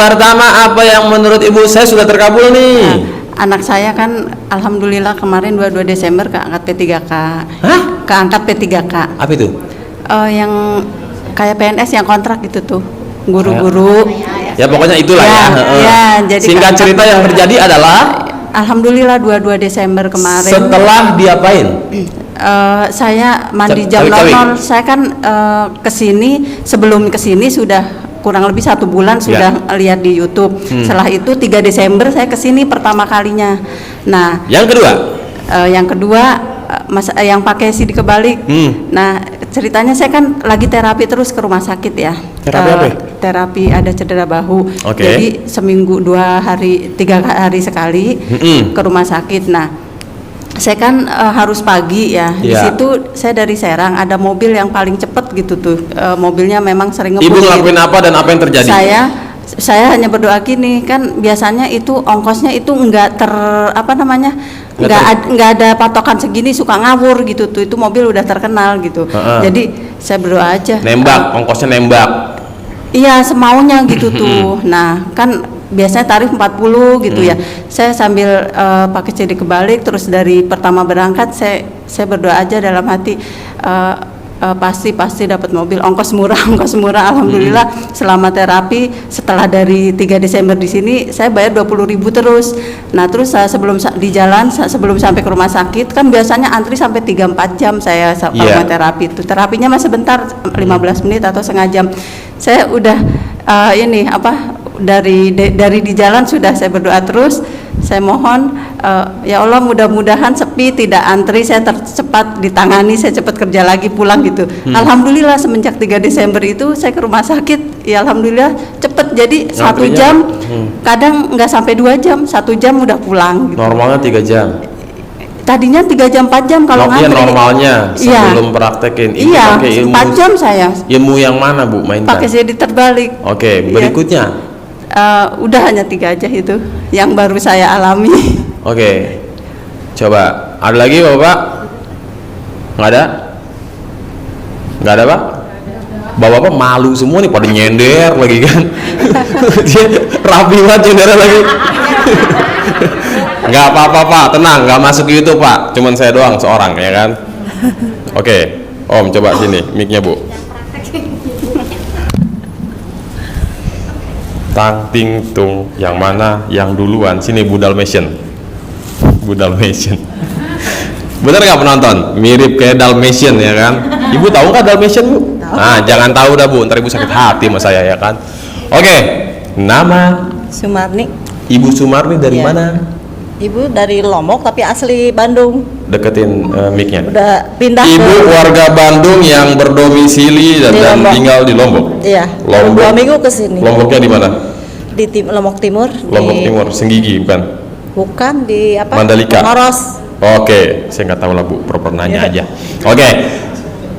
pertama apa yang menurut ibu saya sudah terkabul nih? Anak saya kan alhamdulillah kemarin 22 Desember keangkat P3K. Hah? Keangkat P3K. Apa itu? Yang kayak PNS yang kontrak gitu tuh. Guru-guru. Ya pokoknya itulah ya. Ya, jadi singkat cerita yang terjadi adalah alhamdulillah 22 Desember kemarin. Setelah diapain? Saya mandi jam 00. Saya kan kesini, sebelum kesini sudah kurang lebih 1 bulan sudah lihat di YouTube. Setelah itu 3 Desember saya kesini pertama kalinya. Nah, yang kedua yang pakai CD kebalik. Nah, ceritanya saya kan lagi terapi terus ke rumah sakit ya. Terapi apa? Terapi ada cedera bahu. Jadi seminggu 2 hari 3 hari sekali ke rumah sakit. Nah, saya kan harus pagi ya. Di situ saya dari Serang, ada mobil yang paling cepat gitu tuh. Mobilnya memang sering ngebut. Ibu ngelakuin apa dan apa yang terjadi? Saya hanya berdoa gini, kan biasanya itu ongkosnya itu enggak enggak ada patokan segini, suka ngawur gitu tuh. Itu mobil udah terkenal gitu. Jadi saya berdoa aja. Nembak, ongkosnya nembak. Iya, semaunya gitu tuh. Nah, kan biasanya tarif 40 gitu ya. Saya sambil pakai CD kebalik, terus dari pertama berangkat saya berdoa aja dalam hati, pasti dapat mobil, ongkos murah. Alhamdulillah selama terapi, setelah dari 3 Desember di sini saya bayar 20.000 terus. Nah, terus saya sebelum di jalan, sebelum sampai ke rumah sakit kan biasanya antri sampai 3-4 jam saya sama terapi itu. Terapinya masih sebentar, 15 menit atau setengah jam. Saya udah dari di jalan sudah saya berdoa terus. Saya mohon ya Allah, mudah-mudahan sepi, tidak antri, saya cepat ditangani, saya cepat kerja lagi pulang gitu. Alhamdulillah semenjak 3 Desember itu saya ke rumah sakit, ya alhamdulillah cepet. Jadi 1 jam, kadang nggak sampai 2 jam, 1 jam udah pulang gitu. Normalnya 3 jam. Tadinya 3 jam 4 jam kalau ngantri. Iya, normalnya sebelum praktekin. Iya, 4 jam saya. Ilmu yang mana Bu mainkan? Pakai CD terbalik. Oke, berikutnya. Udah hanya 3 aja itu yang baru saya alami. Oke, coba ada lagi Bapak? Nggak ada? Nggak ada Pak? Bapak malu semua nih, pada nyender lagi kan. Dia rapi banget nyender lagi. Nggak apa-apa Pak, tenang, nggak masuk YouTube Pak, cuman saya doang seorang ya kan. Oke, Om coba sini mic-nya Bu. Tang ting tung, yang mana yang duluan? Sini Budal Dalmatian. Bener nggak penonton? Mirip kayak Dalmatian ya kan? Ibu tahu nggak Dalmatian Bu? Nah, jangan tahu dah Bu, ntar ibu sakit hati sama saya ya kan. Oke, nama Sumarni. Ibu Sumarni dari mana? Ibu dari Lombok tapi asli Bandung. Deketin mic-nya. Udah pindah. Ibu warga Bandung yang berdomisili dan tinggal di Lombok. Iya. Lombok. 2 minggu ke sini. Lomboknya di mana? Di Lombok Timur. Lombok Timur, Senggigi bukan? Bukan, di apa? Mandalika. Moros. Oke, saya nggak tahu lah Bu, proper nanya aja. Oke.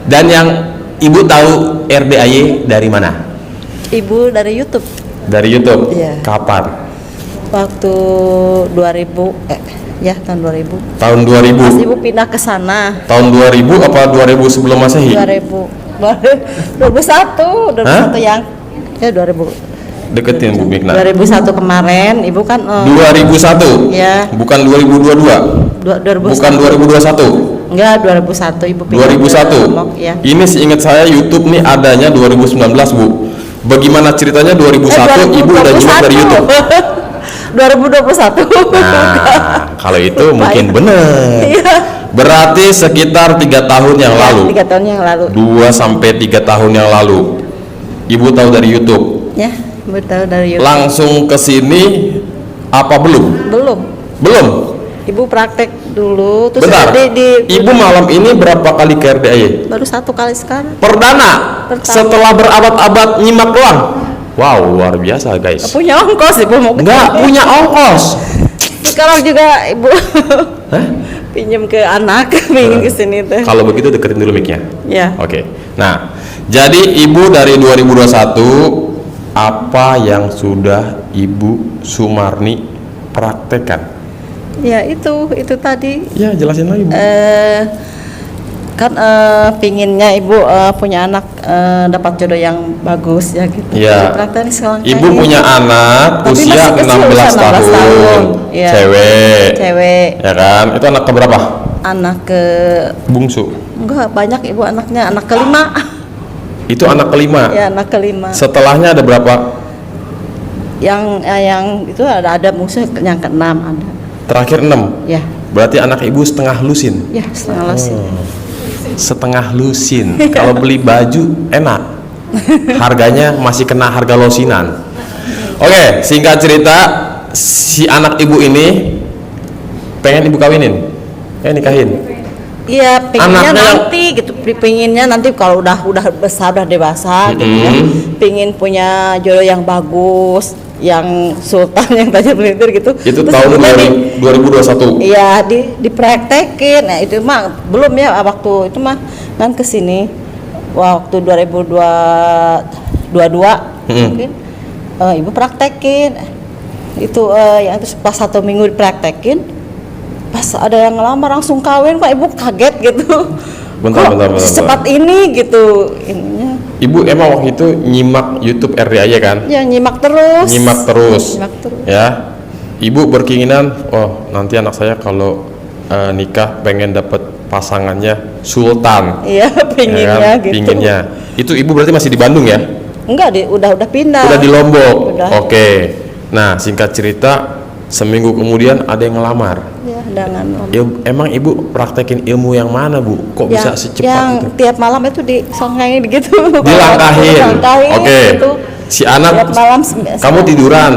Dan yang Ibu tahu RDAY dari mana? Ibu dari YouTube. Dari YouTube. Iya. Kapan? Waktu 2000 tahun 2000. Tahun 2000. Pas Ibu pindah ke sana. Tahun 2000 apa 2000 sebelum Masehi? 2001 yang 2000. Deketin Bu Mikna. 2001 kemarin Ibu kan 2001. Ya. Bukan 2022. 2001. Bukan 2021. Enggak, 2001 Ibu pindah. 2001. Ya. Ini seingat saya YouTube nih adanya 2019 Bu. Bagaimana ceritanya 2001 Ibu udah nyimak dari YouTube? 2021. Nah, kalau itu mungkin benar. Iya. Berarti sekitar 3 tahun yang lalu. 3 tahun yang lalu. 2 sampai 3 tahun yang lalu. Ibu tahu dari YouTube. Ya, Ibu tahu dari YouTube. Langsung ke sini apa belum? Belum. Ibu praktek dulu terus Bentar. Ibu malam ini berapa kali ke RDAY? baru 1 kali sekarang. Perdana. Setelah berabad-abad nyimak doang. Wow, luar biasa guys. Punya ongkos Ibu mau Enggak punya ongkos. Sekarang juga Ibu pinjam ke anak, pinjam ke sini tuh. Kalau begitu deketin dulu mic-nya. Ya. Oke. Nah, jadi Ibu dari 2021 apa yang sudah Ibu Sumarni praktekkan? Ya itu tadi. Ya, jelasin lagi Bu. kan pinginnya ibu punya anak dapat jodoh yang bagus ya gitu. Iya. Praktek sekarang Ibu kayak punya anak Tapi usia masih kecil, 16 usia 16 tahun. tahun. Iya. Cewek. cewek, Ya kan? Itu anak keberapa? anak ke Bungsu. enggak banyak ibu anaknya, anak kelima. Itu anak kelima. Ya anak kelima. Setelahnya ada berapa? Yang itu ada musuh yang keenam ada. Terakhir 6. Ya, Berarti anak ibu setengah lusin. ya setengah lusin. Setengah lusin. Kalau beli baju enak. Harganya masih kena harga losinan. Oke, singkat cerita, si anak ibu ini pengen ibu kawinin. Nikahin. Iya, pengennya Anaknya yang- nanti gitu, pengennya nanti kalau udah besar, udah dewasa gitu ya, pengen punya jodoh yang bagus, yang sultan yang tajam melintir gitu. Itu Terus tahun ibunya 2021. Iya, dipraktekin. Nah, itu mah belum ya waktu itu mah kan ke sini waktu 2022 mungkin ibu praktekin. Itu yang itu pas 1 minggu dipraktekin. Pas ada yang ngelamar langsung kawin, Pak, ibu kaget gitu. Bentar, Kok bentar. secepat ini gitu ininya. Ibu emang waktu itu nyimak YouTube RDAY kan? Ya nyimak terus. Nyimak terus. Nyimak terus. Ya. Ibu berkeinginan, oh nanti anak saya kalau nikah pengen dapat pasangannya sultan. Iya, pengennya ya kan? gitu. Pinginnya. Itu ibu berarti masih di Bandung ya? Enggak, udah pindah. Udah di Lombok. Udah. Oke. Nah, singkat cerita, seminggu kemudian ada yang ngelamar. Ya, dengan Emang ibu praktekin ilmu yang mana, Bu? Kok bisa secepat yang itu? tiap malam itu disongkain gitu. Dilangkahin. Oke. Gitu. Si anak Tiap malam kamu tiduran.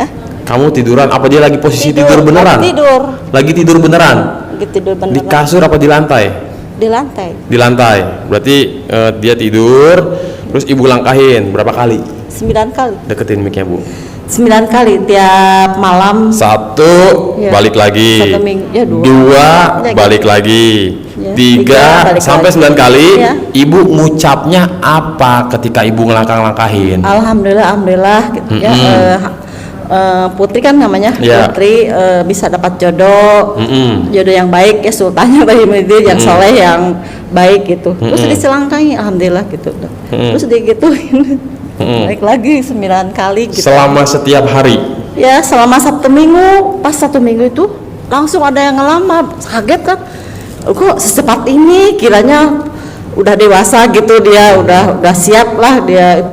Hah? Kamu tiduran apa dia lagi posisi tidur beneran? Tidur. Lagi tidur beneran. Gitu tidur beneran. Di kasur apa di lantai? Di lantai. Di lantai. Berarti dia tidur, terus ibu langkahin berapa kali? 9 kali. Deketin mic-nya, Bu. 9 kali tiap malam. 1 Iya. balik lagi. 1 minggu, ya, 2. 2 Ya, balik lagi. Ya, 3 balik sampai lagi. 9 kali. Iya. Ibu ngucapnya apa ketika ibu ngelangkah-langkahin? Alhamdulillah gitu ya. Putri kan namanya, Ya. Putri bisa dapat jodoh. Jodoh yang baik ya, sultannya tadi yang soleh yang baik gitu. Terus diselangkahi alhamdulillah gitu. Terus digituin. Naik lagi 9 kali gitu. Selama setiap hari. Ya selama Sabtu Minggu, pas 1 minggu itu langsung ada yang ngelamar, kaget kan, kok secepat ini, kiranya udah dewasa gitu dia, udah siap lah dia.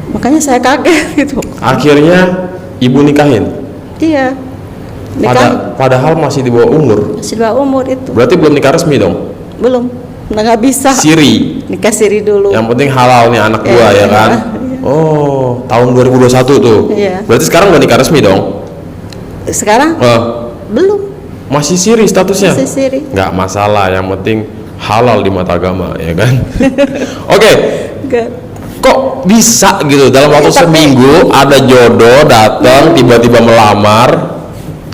Makanya saya kaget gitu. Akhirnya ibu nikahin. Iya. Nikah Padahal masih di bawah umur. masih 2 umur itu. Berarti belum nikah resmi dong. Belum. Nggak bisa. Siri. Nikah siri dulu. Yang penting halal nih anak gua ya kan. Oh, tahun 2021 tuh. Iya. Berarti sekarang udah nikah resmi dong. Sekarang belum. Masih siri statusnya. Masih siri. Nggak masalah, yang penting halal di mata agama ya kan. Oke. Enggak. Kok bisa gitu dalam waktu seminggu ada jodoh datang tiba-tiba melamar?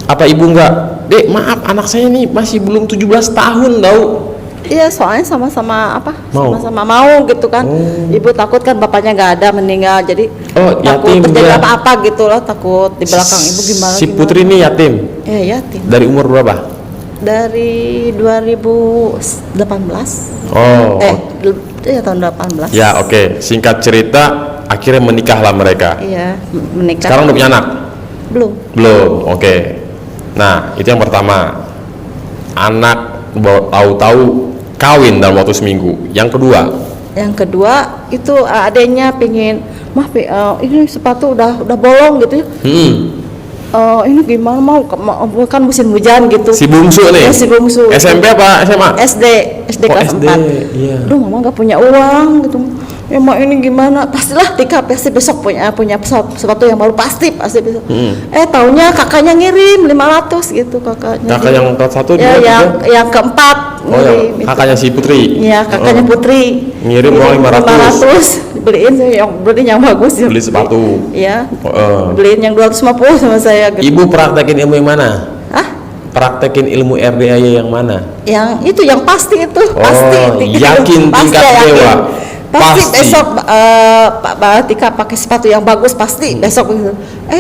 Apa ibu nggak, Dek maaf anak saya nih masih belum 17 tahun tau? Iya, soalnya sama-sama apa? Mau. Sama-sama mau gitu kan. Ibu takut kan bapaknya nggak ada, meninggal, jadi takut yatim terjadi dia. apa-apa gitu loh, takut di belakang ibu gimana. Si Putri ini yatim. Yatim. Dari umur berapa? Dari 2018. Oh. Ya tahun 18. Ya oke. Singkat cerita akhirnya menikahlah mereka. Iya, menikah. Sekarang udah punya anak? belum. Belum. Oke. Nah itu yang pertama. Anak tahu-tahu kawin dalam waktu seminggu. Yang kedua. Yang kedua itu adanya pengen, mah ini sepatu udah bolong gitu ya. Ini gimana mau kan musim hujan gitu. Si bungsu nih. Ya, si bungsu. SMP apa SMA? SD kelas SD, 4. iya. Aduh, mama nggak punya uang gitu. Emang ini gimana? Pastilah Tika pasti besok punya sepatu yang baru pasti besok. Taunya kakaknya ngirim 500 gitu kakaknya. Kakak yang kelas 1 Ya, yang keempat Oh ya, ngirim. kakaknya si Putri. Iya, kakaknya Putri. Ngirim uang 500. Beliin yang bagus ya. Beli sepatu. Iya. Oh. Beliin yang 250 sama saya gitu. Ibu praktekin ilmu yang mana? Hah? praktekin ilmu RDAY yang mana? Yang itu yang pasti itu, pasti. Yakin Pasti, tingkat yakin. dewa. Pasti Pasti. besok Pak Tika pakai sepatu yang bagus pasti besok gitu.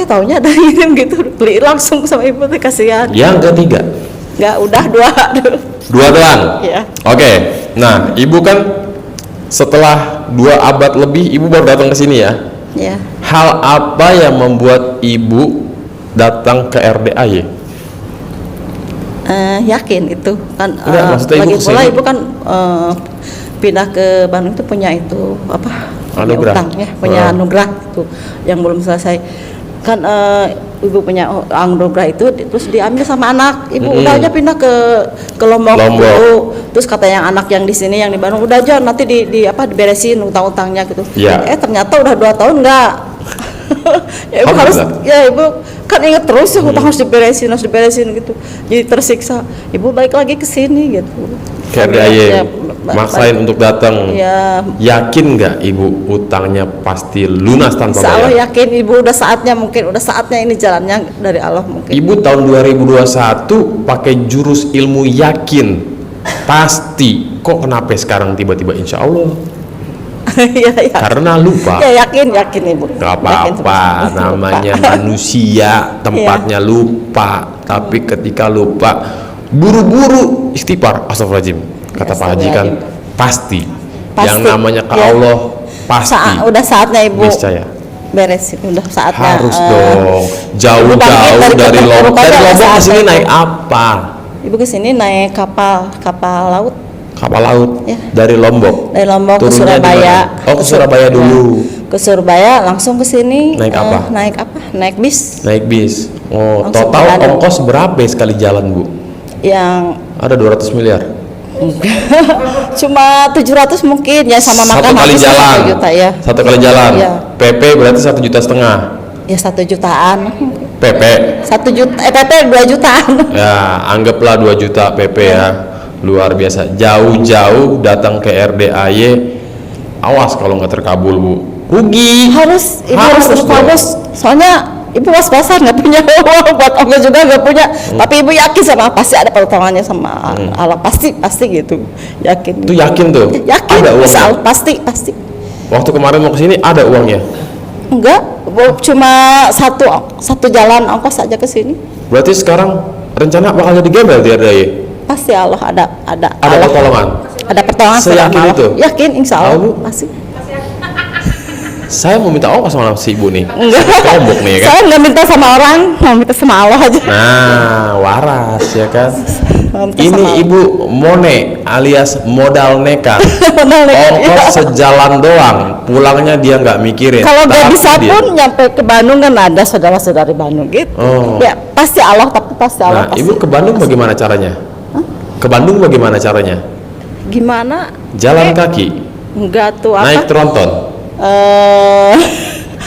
Taunya ada ngirim gitu, beli langsung sama ibu tuh, kasihan. Yang ketiga, Nggak, udah dua. dua doang. Iya. Oke, nah ibu kan setelah 2 abad lebih ibu baru datang ke sini ya. Ya. Hal apa yang membuat ibu datang ke RDAY? Yakin itu kan. Enggak, maksudnya ibu lagi pula kesini. ibu kan pindah ke Bandung itu punya itu apa? Punya Anugerah. utang ya, punya anugerah itu yang belum selesai. Kan ibu punya anugerah itu terus diambil sama anak. Ibu udah aja pindah ke Lombok. Lombok. dulu. Terus kata yang anak yang di sini yang di Bandung udah aja nanti diberesin utang-utangnya gitu. Iya. Ternyata udah 2 tahun enggak. Ya ibu harus, Alhamdulillah. ya ibu kan inget terus ya utang harus diberesin gitu. Jadi tersiksa. Ibu balik lagi ke sini gitu. Ke RDAY. Ya, Maksain untuk datang. Ya, Yakin nggak ibu utangnya pasti lunas tanpa insya Allah bayar? yakin ibu udah saatnya, mungkin udah saatnya ini jalannya dari Allah mungkin. Ibu tahun 2021 pakai jurus ilmu yakin pasti. Kok kenapa sekarang tiba-tiba insya Allah? Ya, ya. Karena lupa. Ya yakin ibu. Gak Yakin apa-apa, terus. namanya Lupa. manusia, tempatnya lupa. Tapi ketika lupa, buru-buru istighfar, astagfirullahaladzim. Kata Pak Haji kan, pasti. Pasti. Yang namanya ke Ya. Allah, pasti. Udah saatnya ibu Niscaya. beresin, udah saatnya. Harus dong. bangkit Jauh-jauh dari dari Lombok. keterpurukan Dari ya, Lombok ke sini saatnya naik itu. apa? Ibu kesini naik kapal laut Kapal laut. Ya. Dari Lombok. dari Lombok ke Turunnya di Surabaya. mana? Oh, ke Surabaya dulu. Ke Surabaya langsung ke sini. Naik apa? Naik bis. Naik bis. Oh, Langsung total berada. ongkos berapa ya sekali jalan, Bu? Yang Ada 200 miliar. cuma 700 mungkin ya, sama makan Satu kali habis jalan. 1 juta ya. Satu kali jalan. Iya. PP berarti 1,5 juta. Ya 1 jutaan. PP. 1 juta PP 2 jutaan. Ya, anggaplah 2 juta PP ya. Luar biasa. Jauh-jauh datang ke RDAY. Awas kalau nggak terkabul, Bu. Rugi. Harus ibu harus dong. bagus. Soalnya ibu was-wasan nggak punya uang buat ongkos juga nggak punya. Tapi ibu yakin sama pasti ada pertolongannya sama Allah, pasti gitu. Yakin. Itu yakin tuh. Yakin. Ada uangnya. Insya Allah, pasti. Waktu kemarin mau kesini ada uangnya. Enggak, cuma satu jalan ongkos saja ke sini. Berarti sekarang rencana bakal jadi gembel di RDAY. Pasti Allah ada Ada Allah. pertolongan. Ada pertolongan Seyakin sama Allah. itu? Yakin insya Allah. Tahu, Bu? Pasti. Saya mau minta ongkos sama si Ibu nih. Enggak. Lombok nih ya kan. Saya nggak minta sama orang, mau minta sama Allah aja. Nah, waras ya kan. Mau minta sama Ini Allah. Ibu Mone alias modal nekat. Modal nekat, Ongkos iya. sejalan doang, pulangnya dia nggak mikirin. Kalau nggak Tapi bisa dia- pun nyampe ke Bandung kan ada saudara-saudari Bandung gitu. Oh. Ya pasti Allah, tapi pasti Allah. Nah, pasti. Ibu ke Bandung bagaimana caranya? Ke Bandung bagaimana caranya? Gimana? Jalan kaki, Enggak tuh apa? naik tronton.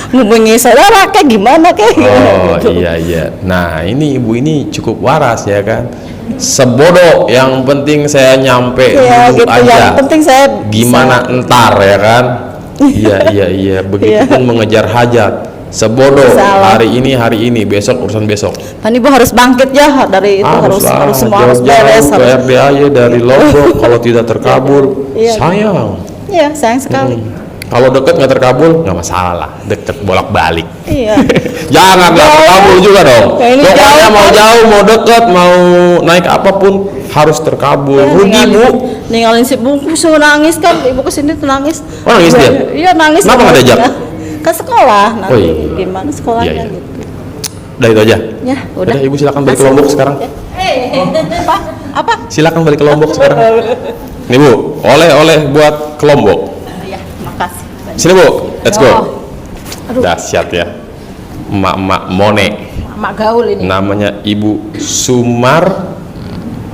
Ngubungi saudara kayak gimana kayak Oh gitu. iya. Nah ini ibu ini cukup waras ya kan. Sebodoh, yang penting saya nyampe Ya dulu gitu. aja. Yang penting saya Gimana entar ya kan? Iya. Begitupun mengejar hajat. Sebodoh, Salah. hari ini, besok urusan besok. Dan ibu harus bangkit ya dari itu, harus lah, semua harus jauh-jauh beres. ke RDAY dari Lombok. Kalau tidak terkabul, Iya. sayang. Iya sayang sekali. Kalau deket nggak terkabul, nggak masalah lah. Deket bolak-balik. Iya. Jangan nggak Jauh. terkabul juga dong. Ya, ini Pokoknya jauh, mau kan? jauh, mau deket, mau naik apapun harus terkabul. Ya, Rugi Bu. ninggalin si bungkus suruh nangis kan, ibu kesini tuh nangis. Oh, nangis dia? Iya nangis. Kenapa nggak diajak? Ke sekolah nanti Oh, iya. gimana sekolahnya Iya. gitu. Udah itu aja. Ya udah. Ibu silakan balik ke Masih. Lombok sekarang. Apa? Silakan balik ke Lombok sekarang. Nih Bu, oleh-oleh buat ke Lombok. Iya makasih. Sini Bu, let's go. Aduh. Dahsyat ya. Emak-emak Mone. Mak gaul ini. Namanya Ibu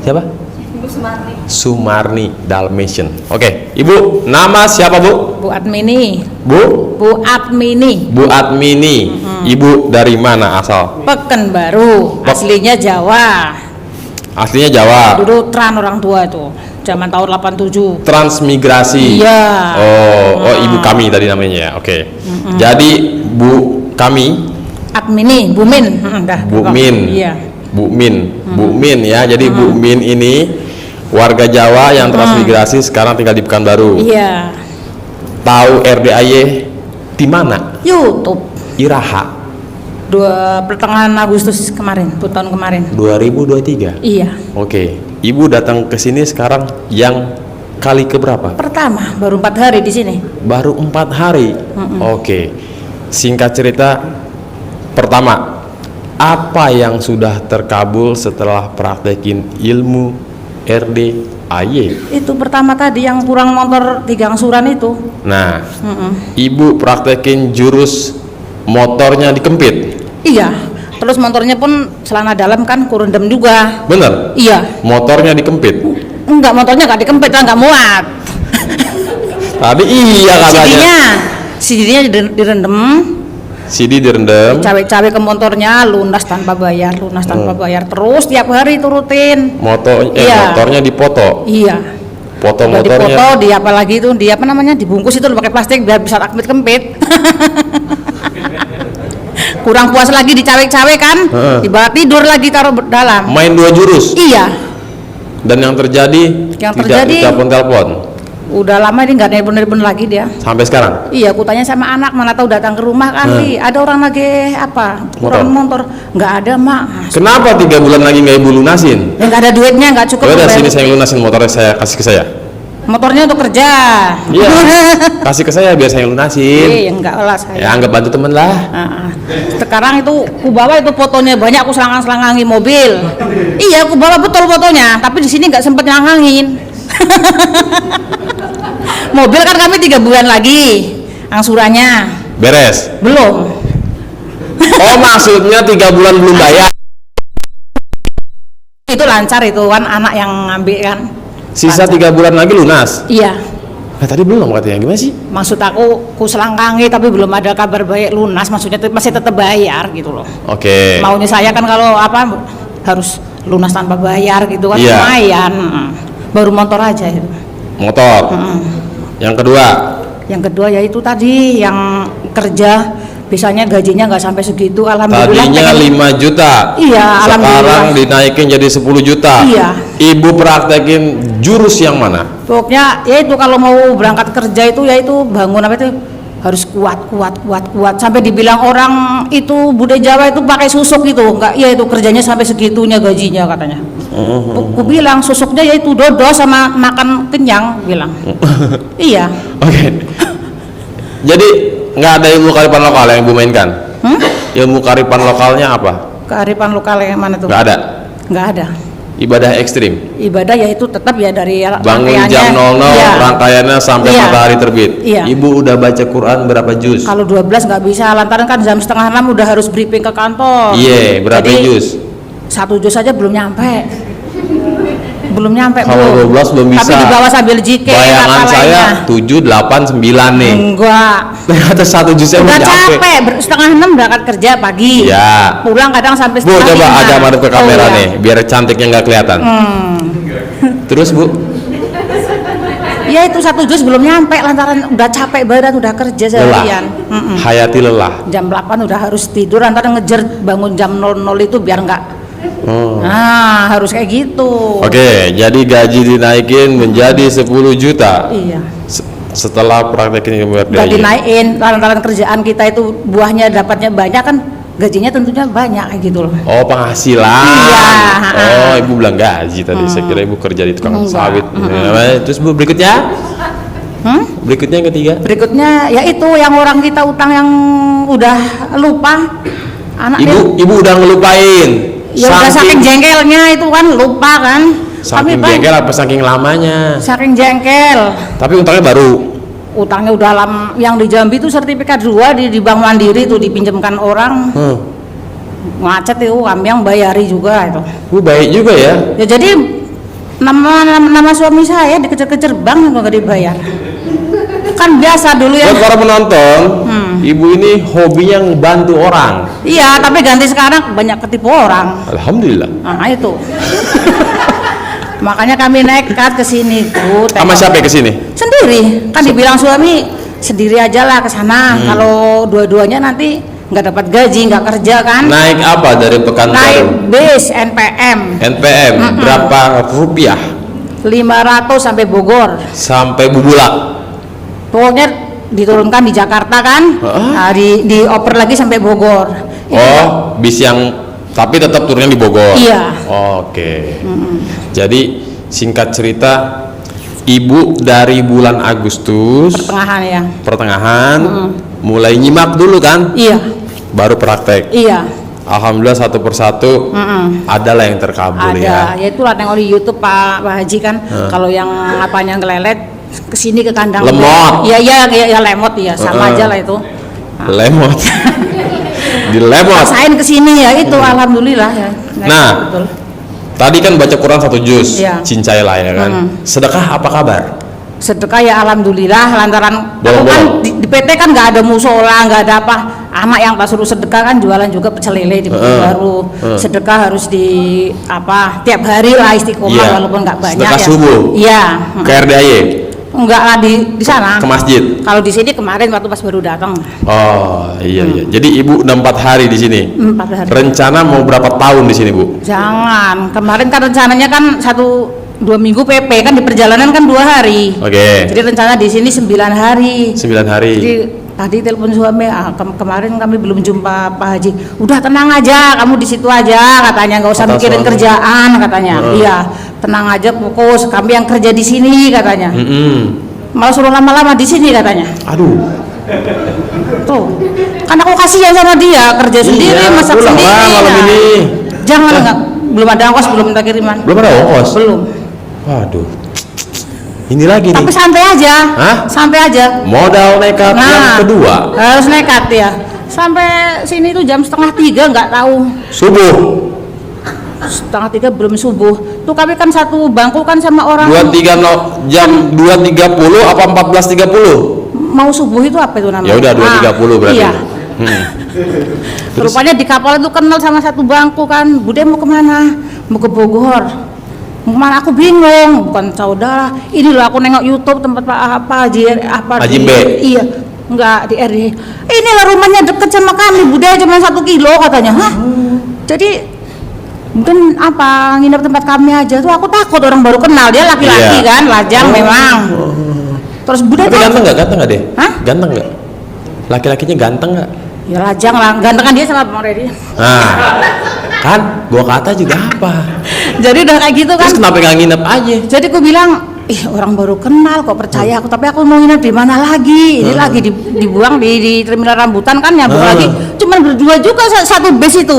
siapa? Ibu Sumarni. Sumarni Dalmatian. Oke, Ibu, nama siapa Bu? Bu Admini, Bu? Bu Admini, Bu Admini. Ibu dari mana asal? Pekanbaru, aslinya Jawa. Aslinya Jawa. Dulu tran orang tua itu, zaman tahun 87. Transmigrasi. Iya. Oh, Ibu kami tadi namanya ya. Oke. Jadi Bu kami, Admini, Bumin, dah. Bu Min. Iya. Bu Min ya. Jadi Bu Min ini warga Jawa yang transmigrasi sekarang tinggal di Pekanbaru. Iya. Tahu RDAY di mana? YouTube. Iraha Pertengahan Agustus kemarin, tahun kemarin. 2023. Iya. Oke. Ibu datang ke sini sekarang yang kali keberapa? Pertama, baru 4 hari di sini. Baru 4 hari. Oke. Singkat cerita, pertama, apa yang sudah terkabul setelah praktekin ilmu RDAY? Itu pertama tadi yang kurang motor 3 angsuran itu. Nah, Ibu praktekin jurus motornya dikempit. Iya. Terus motornya pun celana dalam kan kurendem juga. Bener? Iya. Motornya dikempit. Enggak, motornya nggak dikempit lah, nggak muat. Tadi iya katanya. CD-nya direndam. CD direndam. Cawe-cawe ke motornya, lunas tanpa bayar. Terus tiap hari itu rutin. Motornya dipoto. Iya. Foto Udah motornya. dipoto, di apa lagi itu, di apa namanya, dibungkus itu pakai plastik biar bisa kempit. Kurang puas lagi dicawe-cawe kan, dibawa tidur lagi taruh dalam. Main 2 jurus. Iya. Dan yang terjadi tidak telepon. Udah lama ini nggak nelpon lagi dia. Sampai sekarang. Iya, aku tanya sama anak, mana tahu datang ke rumah kali. Ada orang lagi apa? Kurang motor. Nggak ada, Mak. Kenapa 3 bulan lagi nggak Ibu lunasin? Ya, nggak ada duitnya, nggak cukup. Udah bayar. sini saya lunasin motornya, saya kasih ke saya. Motornya untuk kerja. Iya. Kasih ke saya biar saya lunasin. Iya, enggak lah saya. Ya anggap bantu temen lah. Sekarang itu ku bawa itu fotonya banyak, aku selangang-selangangi mobil. Iya, aku bawa betul fotonya, tapi di sini nggak sempet nyelangangin. Mobil kan kami 3 bulan lagi angsurannya. Beres. Belum. Oh maksudnya 3 bulan belum bayar. Itu lancar itu kan, anak yang ngambil kan. Sisa Lancar. 3 bulan lagi lunas. Iya. Nah tadi belum katanya, gimana sih? Maksud aku ku selangkangi tapi belum ada kabar baik lunas, maksudnya masih tetap bayar gitu loh. Oke. Maunya saya kan kalau apa harus lunas tanpa bayar gitu kan, Iya. lumayan. Baru motor aja itu. Motor. Yang kedua. Yang kedua ya itu tadi yang kerja biasanya gajinya nggak sampai segitu, alhamdulillah. Tadinya 5 juta. Iya, Sekarang alhamdulillah. dinaikin jadi 10 juta. Iya. Ibu praktekin jurus yang mana? Pokoknya ya itu kalau mau berangkat kerja itu ya itu bangun apa itu harus kuat sampai dibilang orang itu budaya Jawa itu pakai susuk gitu, enggak, ya itu kerjanya sampai segitunya gajinya katanya. Aku bilang susuknya ya itu dodo sama makan kenyang bilang. Iya. Oke. Jadi nggak ada ilmu kearifan lokal yang Ibu mainkan? Ilmu kearifan lokalnya apa? Kearifan lokal yang mana tuh? Nggak ada. Nggak ada. Ibadah ekstrim. Ibadah ya itu tetap ya dari Bangun rangkaiannya. jam 00, Iya. rangkaiannya sampai Iya. matahari terbit. Iya. Ibu udah baca Quran berapa juz? Kalau 12 nggak bisa, lantaran kan jam 5:30 udah harus briefing ke kantor. Iya, berapa Jadi, juz? 1 juz saja belum nyampe. Belum nyampe. Kalau 12 belum bisa. Tapi di bawah sambil jike. Bayangan saya 7, 8, 9 nih. Enggak. Ternyata 1 juz saya Udah belum nyampe. capek, 5:30 berangkat kerja pagi. Ya. Pulang kadang sampai Bu, coba 4:30. agak madep ke kamera iya. nih, biar cantiknya nggak kelihatan. Terus Bu, Ya itu 1 juz belum nyampe, lantaran udah capek badan, udah kerja lelah. seharian. Hayati lelah. Jam 8 udah harus tidur, lantaran ngejar bangun jam 00 itu biar enggak. Oh. Nah, harus kayak gitu. Oke, jadi gaji dinaikin menjadi 10 juta. Iya. Setelah praktekin ilmu Udah RDAY. dinaikin, lantaran kerjaan kita itu buahnya dapatnya banyak kan, gajinya tentunya banyak kayak gitu loh. Oh, penghasilan. Iya. Oh, Ibu bilang gaji tadi. Saya kira Ibu kerja di tukang Enggak. sawit. Terus Bu, berikutnya? Berikutnya yang ketiga. Berikutnya ya itu yang orang kita utang yang udah lupa. Anak Ibu udah ngelupain. ya udah saking jengkelnya itu kan lupa kan. Saking Tapi, jengkel apa saking lamanya? saking jengkel. Tapi untungnya baru. Utangnya udah yang di Jambi itu sertifikat 2 di Bank Mandiri itu dipinjamkan orang. Macet itu kami yang bayari juga itu. Bu baik juga ya. Ya jadi nama suami saya dikejar-kejar bank nggak dibayar. Kan biasa dulu ya. Buat para penonton, Ibu ini hobinya ngebantu orang. Iya, tapi ganti sekarang banyak ketipu orang. Alhamdulillah. Nah itu. Makanya kami nekat ke sini tuh. Sama siapa ke sini? Sendiri. Kan dibilang suami sendiri aja lah ke sana. Kalau dua-duanya nanti nggak dapat gaji, nggak kerja kan. Naik apa dari Naik Pekanbaru? bis NPM NPM berapa rupiah 500 sampai Bogor. sampai Bubulak? Pokoknya diturunkan di Jakarta kan, nah, dioper lagi sampai Bogor. Oh, bis yang tapi tetap turunnya di Bogor. Iya. Oke. Jadi singkat cerita, ibu dari bulan Agustus Pertengahan ya. pertengahan mulai nyimak dulu kan, Iya. baru praktek. Iya. Alhamdulillah satu persatu adalah yang terkabul Ada. ya. Ya itulah tengok di YouTube Pak Haji kan, kalau yang apanya ngelelet kesini ke kandang. Lemot. Iya lemot ya, sama aja lah itu. Lemot. Dilemot. Rasain kesini ya itu, alhamdulillah ya. Nah, betul. tadi kan baca Quran 1 juz, Iya. cincailah ya kan. Sedekah apa kabar? Sedekah ya alhamdulillah, lantaran aku Bolong-bolong. kan di PT kan nggak ada musola, nggak ada apa. Anak yang tak suruh sedekah kan jualan juga pecel lele di baru. Sedekah harus di apa tiap hari lah istiqomah Iya. walaupun nggak banyak Sedekah ya. subuh. Iya. Ke RDAY, Enggak lah di sana. ke masjid. Kalau di sini kemarin waktu pas baru datang Oh iya iya. Jadi ibu udah 4 hari di sini. 4 hari. Rencana mau berapa tahun di sini bu? Jangan. Kemarin kan rencananya kan 1-2 minggu PP kan, di perjalanan kan 2 hari. Oke. Jadi rencana di sini 9 hari. 9 hari. Jadi tadi telepon suami, kemarin kami belum jumpa Pak Haji. Udah tenang aja, kamu di situ aja katanya, nggak usah Kata mikirin suami. kerjaan katanya. Iya, tenang aja, fokus. Kami yang kerja di sini katanya. Malah suruh lama-lama di sini katanya. Aduh. Tuh, kan aku kasihan sama dia, kerja sendiri, Iya, masak pulang, sendiri. Bang, malam nah. ini. Jangan enggak, belum ada ongkos, belum minta kiriman. Belum ada ongkos? Belum. Waduh. Ini lagi Tapi nih. santai aja. Hah? Santai aja. Modal nekat yang kedua. Harus nekat ya. Sampai sini tuh jam 2:30 nggak tahu. Subuh. 2:30 belum subuh. Tuh kami kan satu bangku kan sama orang. 23 jam 2.30 apa 14.30? Mau subuh itu apa itu namanya? Ya udah 2.30 berarti. Iya. Hmm. Rupanya di kapal itu kenal sama satu bangku kan. Bude mau kemana? Mau ke Bogor. Mau kemana? Aku bingung. Bukan saudara. Ini loh aku nengok YouTube tempat Haji B. Iya. Enggak di RD. Inilah rumahnya deket sama kami. Bude cuma 1 kilo katanya. Hah? Jadi mungkin apa nginep tempat kami aja tuh, aku takut, orang baru kenal, dia laki-laki Iya. kan, lajang memang. Terus Bude Tapi ganteng nggak? Ganteng nggak deh? Hah? Ganteng nggak? Laki-lakinya ganteng nggak? Ya lajang lah, gantengan dia sama Bang Reddy. Nah, kan gua kata juga apa? Jadi udah kayak gitu kan. Terus kenapa nggak nginep aja? Jadi aku bilang, ih orang baru kenal kok percaya aku, tapi aku mau nginep di mana lagi? Ini lagi dibuang di terminal rambutan kan, nyambung lagi. Cuman berdua juga satu bus itu.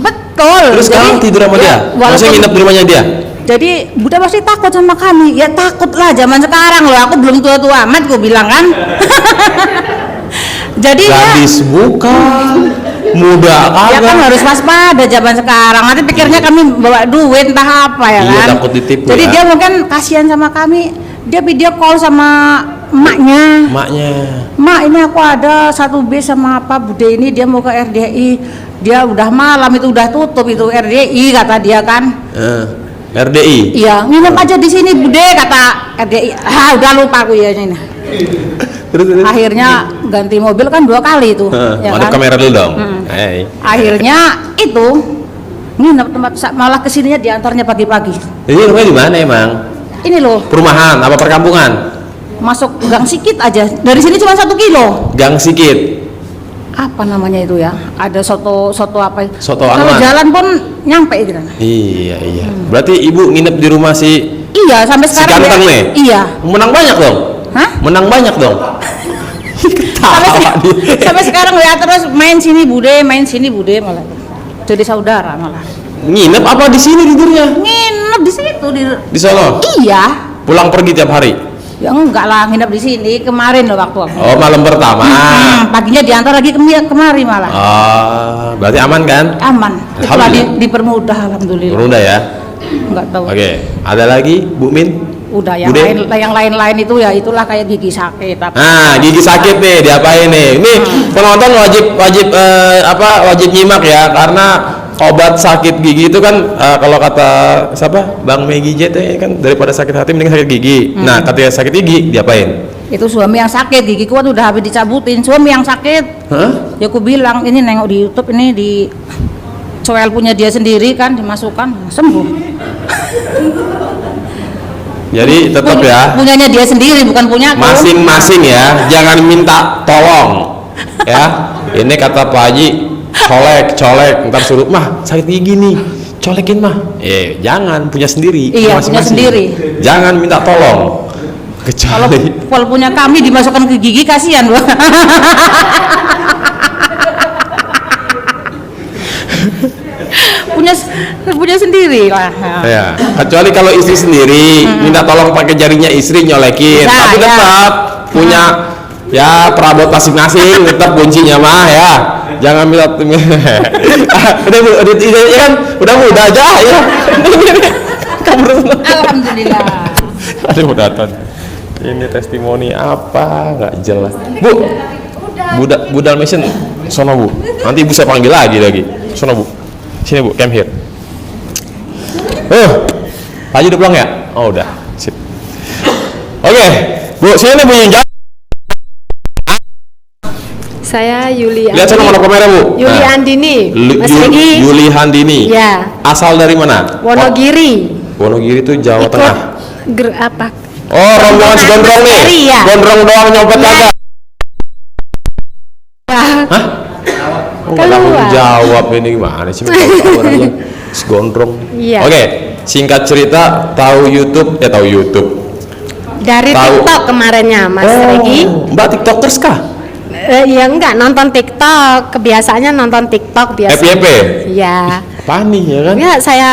Betul. Terus sekarang tidur sama dia? Maksudnya nginep di rumahnya dia? Jadi Bude pasti takut sama kami. Ya takut lah, zaman sekarang loh. Aku belum tua-tua amat, gue bilang kan. Jadi Gadis bukan, muda ya kan kagak. harus waspada zaman sekarang. Nanti pikirnya kami bawa duit entah apa ya Iya, kan. takut ditipu Jadi ya. dia mungkin kasihan sama kami. Dia video call sama emaknya. Maknya. Mak, ini aku ada 1 bis sama apa Bude ini, dia mau ke RDI. Dia udah malam itu, udah tutup itu RDI kata dia kan. RDI. Iya, nginep aja di sini Bude kata RDI. Ah, udah lupa aku ya ini. Terus. Akhirnya ganti mobil kan 2 kali itu. Ya Mana kan? kamera dulu dong. Hey. Akhirnya itu nginep tempat malah kesininya diantarnya pagi-pagi. Ini rumahnya di mana emang? Ini loh, Perumahan apa perkampungan? masuk gang Sikit aja. Dari sini cuma 1 kilo. Gang Sikit. Apa namanya itu ya? Ada soto apa? Soto Kalau Anwan. jalan pun nyampe gitu. Iya iya. Berarti ibu nginep di rumah si Iya, sampai sekarang. ganteng nih? Iya. Menang banyak dong. Hah? Menang banyak dong. Sampai sekarang ya, terus main sini Bude malah. Jadi saudara malah. Nginep apa di sini tidurnya? Nginep di situ Di Solo. Iya. Pulang pergi tiap hari. Ya enggak lah, nginep di sini kemarin loh waktu aku. Oh, malam pertama. Paginya diantar lagi kemari malah. Berarti aman kan? Aman. Itulah Alhamdulillah. dipermudah alhamdulillah. Udah ya. Enggak tahu. Oke, ada lagi Bu Min? Udah yang Bude? lain itu ya itulah kayak gigi sakit apa. Nah, gigi sakit nih, diapain nih? Nih, penonton wajib nyimak ya, karena obat sakit gigi itu kan kalau kata siapa? Bang Megi J kan daripada sakit hati mending sakit gigi. Nah, katanya sakit gigi diapain? Itu suami yang sakit, gigi kuat udah habis dicabutin. Suami yang sakit. Hah? Ya aku bilang, ini nengok di YouTube, ini di coel punya dia sendiri kan, dimasukkan, sembuh. Jadi tetap ya, Punyanya dia sendiri, bukan punya aku. masing-masing ya, jangan minta tolong ya. Ini kata Pak Haji, colek, ntar suruh mah sakit gigi nih, colekin mah. Jangan, punya sendiri. Iya, punya masing-masing. sendiri. Jangan minta tolong. Kecuali Kalau punya kami dimasukkan ke gigi, kasihan loh. punya sendiri lah. ya, kecuali kalau istri sendiri minta tolong pakai jarinya istri nyolekin, Bisa, tapi ya. tetap punya ya perabot masing-masing, tetap kuncinya mah ya. Jangan minta udah mudah aja ya. Alhamdulillah. Ada mudatan. Ini testimoni apa nggak jelas. Bu Dalmatian, sono Bu. Nanti Ibu saya panggil lagi. Sono Bu. Sini Bu, come here. Pak Haji udah pulang ya? Oh udah, sip. Oke, Bu, sini Bu yang jawab. Saya Yuli Lihat sana mana kamera Bu. Yuli Nah. Andini, Mas Yuli Regi. Yuli Handini. Ya, Asal dari mana? Wonogiri. Wonogiri itu Jawa Ikut Tengah. apa? Oh, rombongan si gondrong nih. Iya. Gondrong doang nyopet Iya. kagak. Hah? Oh, nggak langsung Keluar. jawab ini gimana sih? Tahu aja. Si gondrong. Iya. Oke, singkat cerita tahu YouTube. Dari Tahu. TikTok kemarinnya, Mas Regi. Mbak TikTokers kah? Ya enggak nonton TikTok, kebiasaannya nonton TikTok biasa. FYP. Ya. Apaan nih ya kan? Ya saya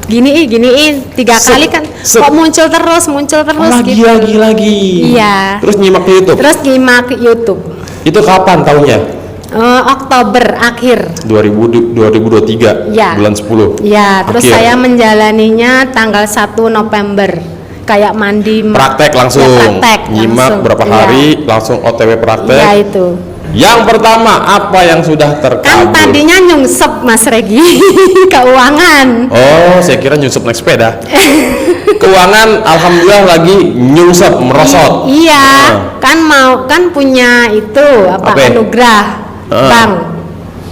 giniin 3 kali kan kok muncul terus gitu. Lagi. Iya. Terus nyimak di YouTube. Terus nyimak YouTube. Itu kapan tahunnya? Oktober akhir. 2023. Ya. Bulan 10. Ya, terus Akhir. saya menjalaninya tanggal 1 November. Kayak mandi Praktek langsung. Ya, praktek Nyimak langsung. berapa Iya. hari langsung OTW praktek. Iya itu. Yang pertama apa yang sudah Kan terkabul? tadinya nyungsep Mas Regi keuangan. Oh, saya kira nyungsep naik sepeda. Keuangan alhamdulillah lagi nyungsep merosot. Iya, kan punya itu apa Apa? anugerah bank.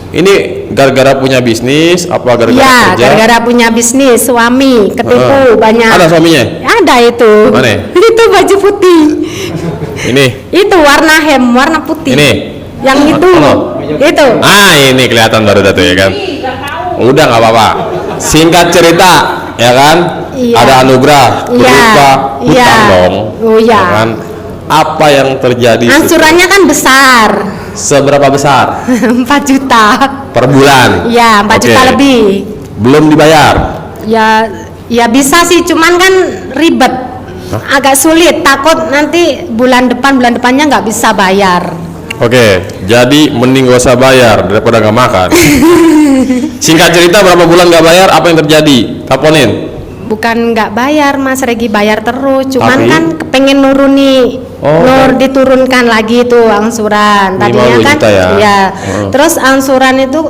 Ini gara-gara punya bisnis apa gara-gara Iya, kerja? gara-gara punya bisnis suami ketipu banyak. Ada suaminya? Ada itu. Mana? Itu baju putih. Ini. Itu warna warna putih. Ini. Yang itu. Mana? Itu. Ini kelihatan baru tuh ya kan. Udah nggak apa-apa. Singkat cerita, ya kan? Iya. Ada anugerah Iya. berupa hutang Iya. dong. Oh iya. Ya kan? Apa yang terjadi? Angsurannya kan besar. Seberapa besar? 4 juta. Per bulan? Iya, 4 juta Oke. lebih. Belum dibayar? Ya bisa sih, cuman kan ribet. Agak sulit, takut nanti bulan depannya nggak bisa bayar. Oke, jadi mending gak usah bayar daripada gak makan. Singkat cerita berapa bulan gak bayar, apa yang terjadi? Teleponin. Bukan nggak bayar, Mas Regi, bayar terus. Cuman Tapi? kan kepengen nuruni, Oh. diturunkan lagi tuh angsuran. Tadinya 5 kan, juta ya? iya. Oh. Terus angsuran itu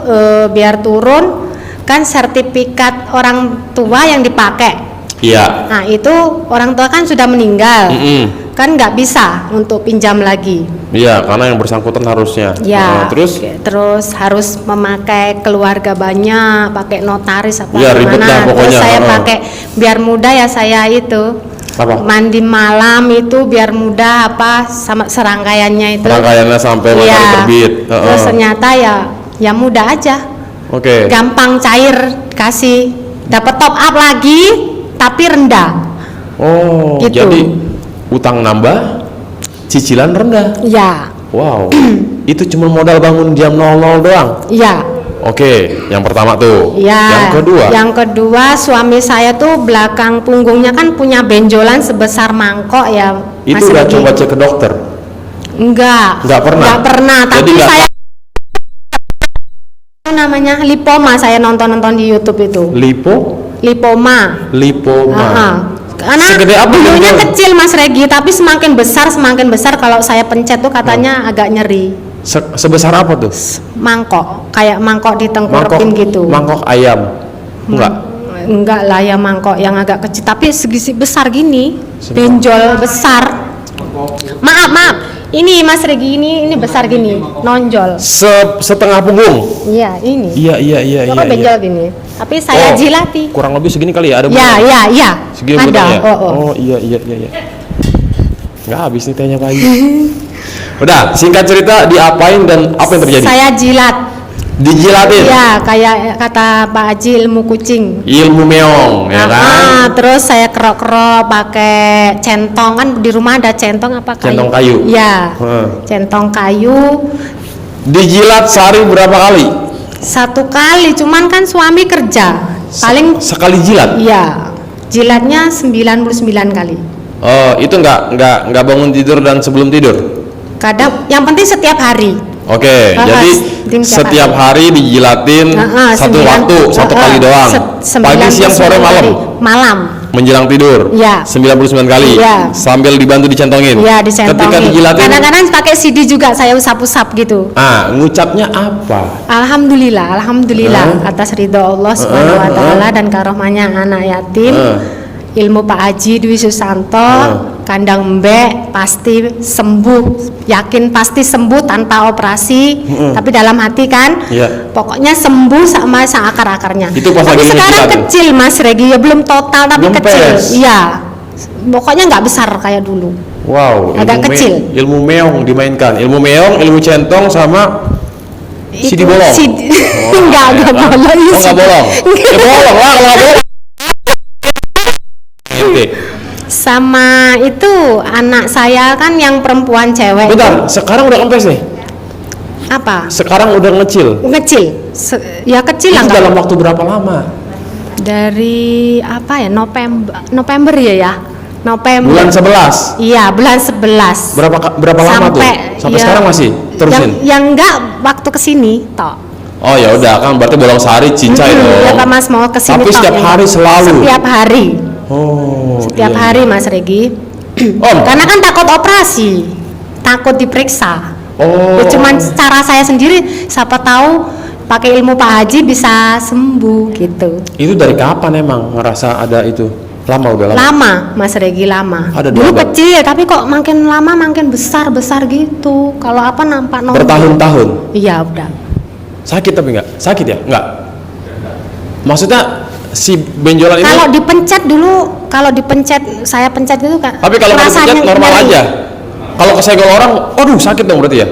biar turun kan sertifikat orang tua yang dipakai. Iya. Nah itu orang tua kan sudah meninggal, Mm-mm. kan nggak bisa untuk pinjam lagi. Iya, karena yang bersangkutan harusnya. Ya, Terus? harus memakai keluarga banyak, pakai notaris apa Ya, ribet dah Terus pokoknya, saya heeh. pakai biar mudah ya saya itu. Apa? Mandi malam itu biar mudah sama serangkaiannya itu. Rangkaiannya sampai matahari Iya. terbit. Heeh. Terus ternyata ya mudah aja. Oke. Gampang cair kasih. Dapat top up lagi tapi rendah. Oh, Gitu. jadi utang nambah, cicilan rendah. Ya. Wow. Itu cuma modal bangun jam 00 doang. Ya. Oke, yang pertama tuh. Ya, Yang kedua, suami saya tuh belakang punggungnya kan punya benjolan sebesar mangkok ya. itu Mas udah Regi. coba cek ke dokter. Enggak Nggak pernah? tapi Jadi nggak saya namanya lipoma, saya nonton di YouTube itu. Lipoma. Lipoma. Aha. Karena Segede apa dulunya benjol? kecil Mas Regi, tapi semakin besar kalau saya pencet tuh katanya agak nyeri. Sebesar apa tuh? Mangkok, kayak mangkok ditengkoropin gitu. Mangkok ayam. Enggak. Enggak lah ya, mangkok yang agak kecil tapi segi besar gini, benjol besar. Maaf. Ini Mas Regi ini besar gini, nonjol. Setengah punggung. Iya, ini. Iya. Kok benjol gini. Tapi saya jilati. Kurang lebih segini kali ya, ada Iya. segini Ada. bentuknya. Oh. Iya. Nggak habis nih tehnya pagi. Udah, singkat cerita diapain dan apa yang terjadi? Saya jilat. Dijilatin. Iya, kayak kata Pak Haji ilmu kucing. Ilmu meong, ya kan? Terus saya kerok-kerok pakai centong, kan di rumah ada centong apa kayu? Centong kayu. Iya. Centong kayu. Dijilat sehari berapa kali? 1 kali, cuman kan suami kerja. Paling Sekali jilat? iya. Jilatnya 99 kali. Oh, itu nggak bangun tidur dan sebelum tidur? Kadang yang penting setiap hari. Oke, jadi setiap hari dijilatin satu waktu, satu kali doang. Pagi, siang, sore, malam. Malam. Menjelang tidur. Iya. 99 kali. Iya. Sambil dibantu dicentongin. Iya, dicentongin. Ketika dijilatin. Kadang-kadang pakai CD juga saya usap-usap gitu. Ngucapnya apa? Alhamdulillah atas ridho Allah Subhanahu wa taala dan karomahnya anak yatim. Ilmu Pak Haji Dwi Susanto, kandang mbek pasti sembuh, yakin pasti sembuh tanpa operasi, tapi dalam hati kan, pokoknya sembuh sama akar-akarnya. Itu pas Tapi lagi sekarang ngejilat, kecil Mas Regi, ya belum total tapi belum kecil. pes. Iya, pokoknya nggak besar kayak dulu. Wow, Agak kecil. Ilmu meong dimainkan. Ilmu meong, ilmu centong sama CD bolong. Enggak bolong. Nggak bolong. Ya bolong lah kalau nggak bolong. Oke. Sama itu anak saya kan yang perempuan cewek. Bentar, sekarang udah kempes nih. Apa? Sekarang udah ngecil. Ngecil. Ya kecil lah. Itu dalam waktu berapa lama? Dari apa ya? November ya. November. Bulan 11. Iya, bulan 11. Berapa lama tuh? Sampai ya, sekarang masih terusin. Yang enggak waktu kesini toh. Oh ya udah kan berarti bolong sehari cincai dong. Ya Pak Mas mau kesini. Tapi setiap hari selalu. Setiap hari. Oh. Setiap iya. hari Mas Regi. Karena kan takut operasi, takut diperiksa. Oh. Ya, cuman cara saya sendiri, siapa tahu pakai ilmu Pak Haji bisa sembuh gitu. Itu dari kapan emang ngerasa ada itu? Lama udah lama. Lama Mas Regi lama. Ada Dulu dua, kecil tapi kok makin lama makin besar gitu. Kalau apa nampak normal. Bertahun-tahun. Iya udah. Sakit tapi enggak? Sakit ya? Enggak. Maksudnya si benjolan ini. Kalau dipencet saya pencet itu kan. Tapi kalau nggak dipencet normal nyeri. aja. Kalau kesenggol orang, aduh sakit dong berarti ya?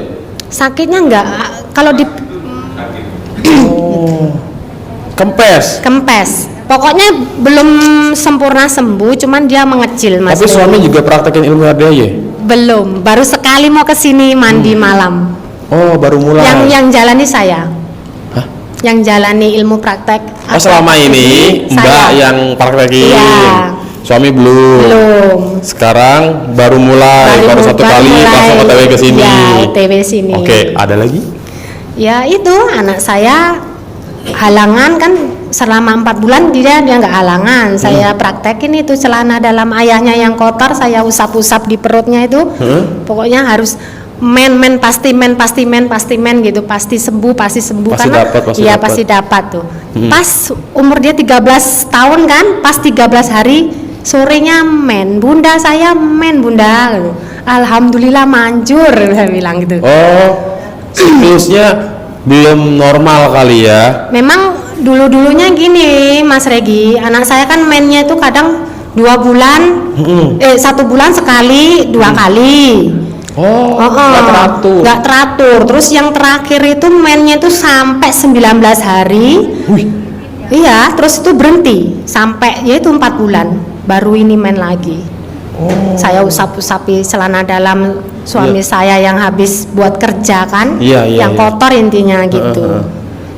Sakitnya enggak. Kalau di Kempes. Pokoknya belum sempurna sembuh, cuman dia mengecil Mas. Tapi suami juga praktekin ilmu RDAY? Belum, baru sekali mau kesini mandi malam. Oh, baru mulai. Yang jalani saya. Hah? Yang jalani ilmu praktek. Oh, selama ini Mbak Saya. yang praktekin. Iya. Suami belum. Sekarang baru mulai, baru satu kali langsung OTW ke sini. Ya, OTW sini. Oke, ada lagi? Ya itu anak saya halangan kan selama 4 bulan dia nggak halangan. Saya praktekin itu celana dalam ayahnya yang kotor saya usap-usap di perutnya itu. Pokoknya harus pasti men gitu, pasti sembuh Pasti karena dapat, pasti iya dapat. pasti dapat tuh. Pas umur dia 13 tahun kan, pas 13 hari sorenya bunda saya bunda gitu. Alhamdulillah manjur saya bilang gitu. Oh, siklusnya belum normal kali ya? Memang dulunya gini Mas Regi, anak saya kan mainnya itu kadang 2 bulan 1 bulan sekali 2 kali. Nggak teratur. Terus yang terakhir itu mainnya itu sampai 19 hari. Iya, terus itu berhenti sampai yaitu 4 bulan baru ini main lagi. Saya usap-usapi celana dalam suami saya yang habis buat kerja kan, yang kotor intinya gitu.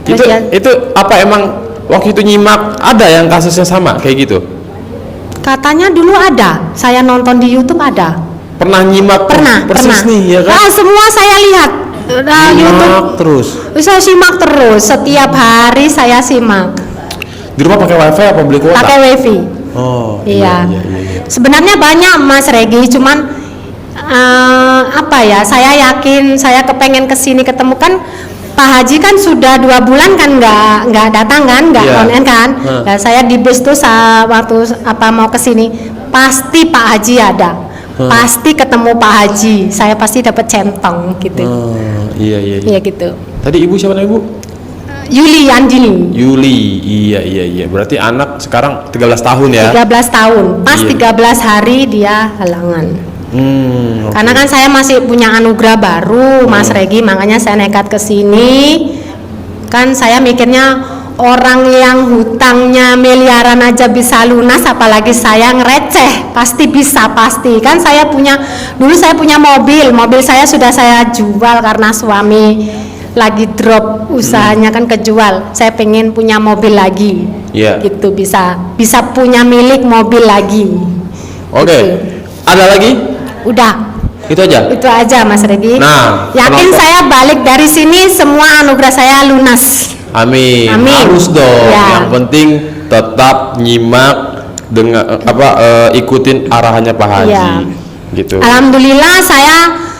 Terus Itu apa emang waktu itu nyimak ada yang kasusnya sama kayak gitu? Katanya dulu ada, saya nonton di YouTube ada. Pernah nyimak persis nih ya kan? Semua saya lihat YouTube terus. Saya simak terus, setiap hari saya simak. Di rumah pakai wifi apa beli kuota? Pakai wifi. Oh iya. Sebenarnya banyak Mas Regi, cuman saya yakin, saya kepengen kesini ketemu kan Pak Haji kan sudah 2 bulan kan nggak datang kan, nggak online kan. Nah, saya di bis tuh waktu mau kesini pasti Pak Haji ada. pasti ketemu Pak Haji, saya pasti dapat centong gitu. Iya. Iya gitu. Tadi ibu siapa namanya ibu? Yuli Anjini. Yuli. Iya. Berarti anak sekarang 13 tahun ya? 13 tahun. Pas Iya. 13 hari dia halangan. Oke. Karena kan saya masih punya anugerah baru, Mas Regi, makanya saya nekat ke sini. Kan saya mikirnya orang yang hutangnya miliaran aja bisa lunas, apalagi saya ngereceh, pasti bisa pasti. Kan dulu saya punya mobil saya sudah saya jual karena suami lagi drop usahanya kan kejual. Saya pengen punya mobil lagi. Iya. Gitu bisa punya milik mobil lagi. Oke. Gitu. Ada lagi? Udah. Itu aja. Itu aja Mas Regi. Nah, yakin penonton- saya balik dari sini semua anugerah saya lunas. Amin. Amin. Harus dong. Ya. Yang penting tetap nyimak dengan ikutin arahannya Pak Haji. Iya. Gitu. Alhamdulillah saya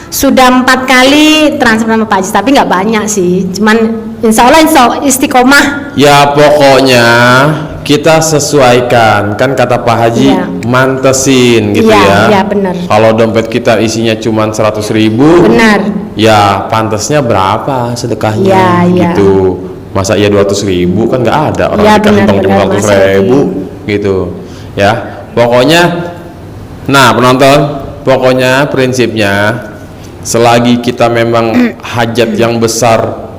sudah 4 kali transfer sama Pak Haji, tapi nggak banyak sih. Cuman insya Allah istiqomah. Ya pokoknya kita sesuaikan, kan kata Pak Haji, Iya. mantesin gitu Iya, ya. iya, benar. Kalau dompet kita isinya cuma 100.000, Benar. ya pantasnya berapa sedekahnya Iya, iya. gitu. Masa iya 200.000 kan nggak ada orang Iya, dikasih benar, cuma benar, 100.000 gitu ya. Pokoknya, nah penonton, pokoknya prinsipnya selagi kita memang hajat yang besar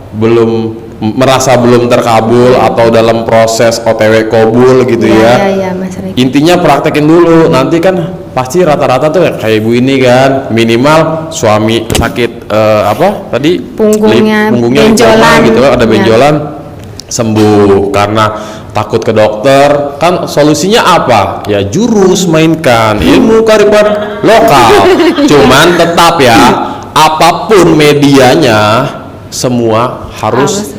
merasa belum terkabul atau dalam proses OTW kabul gitu ya. Iya, Mas Regi. Intinya praktekin dulu, nanti kan pasti rata-rata tuh kayak ibu ini kan, minimal suami sakit tadi Punggungnya benjolan benjolan. gitu, ada Ya. benjolan, sembuh karena takut ke dokter. Kan solusinya apa? Ya jurus, mainkan ilmu kearifan lokal. Cuman tetap ya, apapun medianya semua harus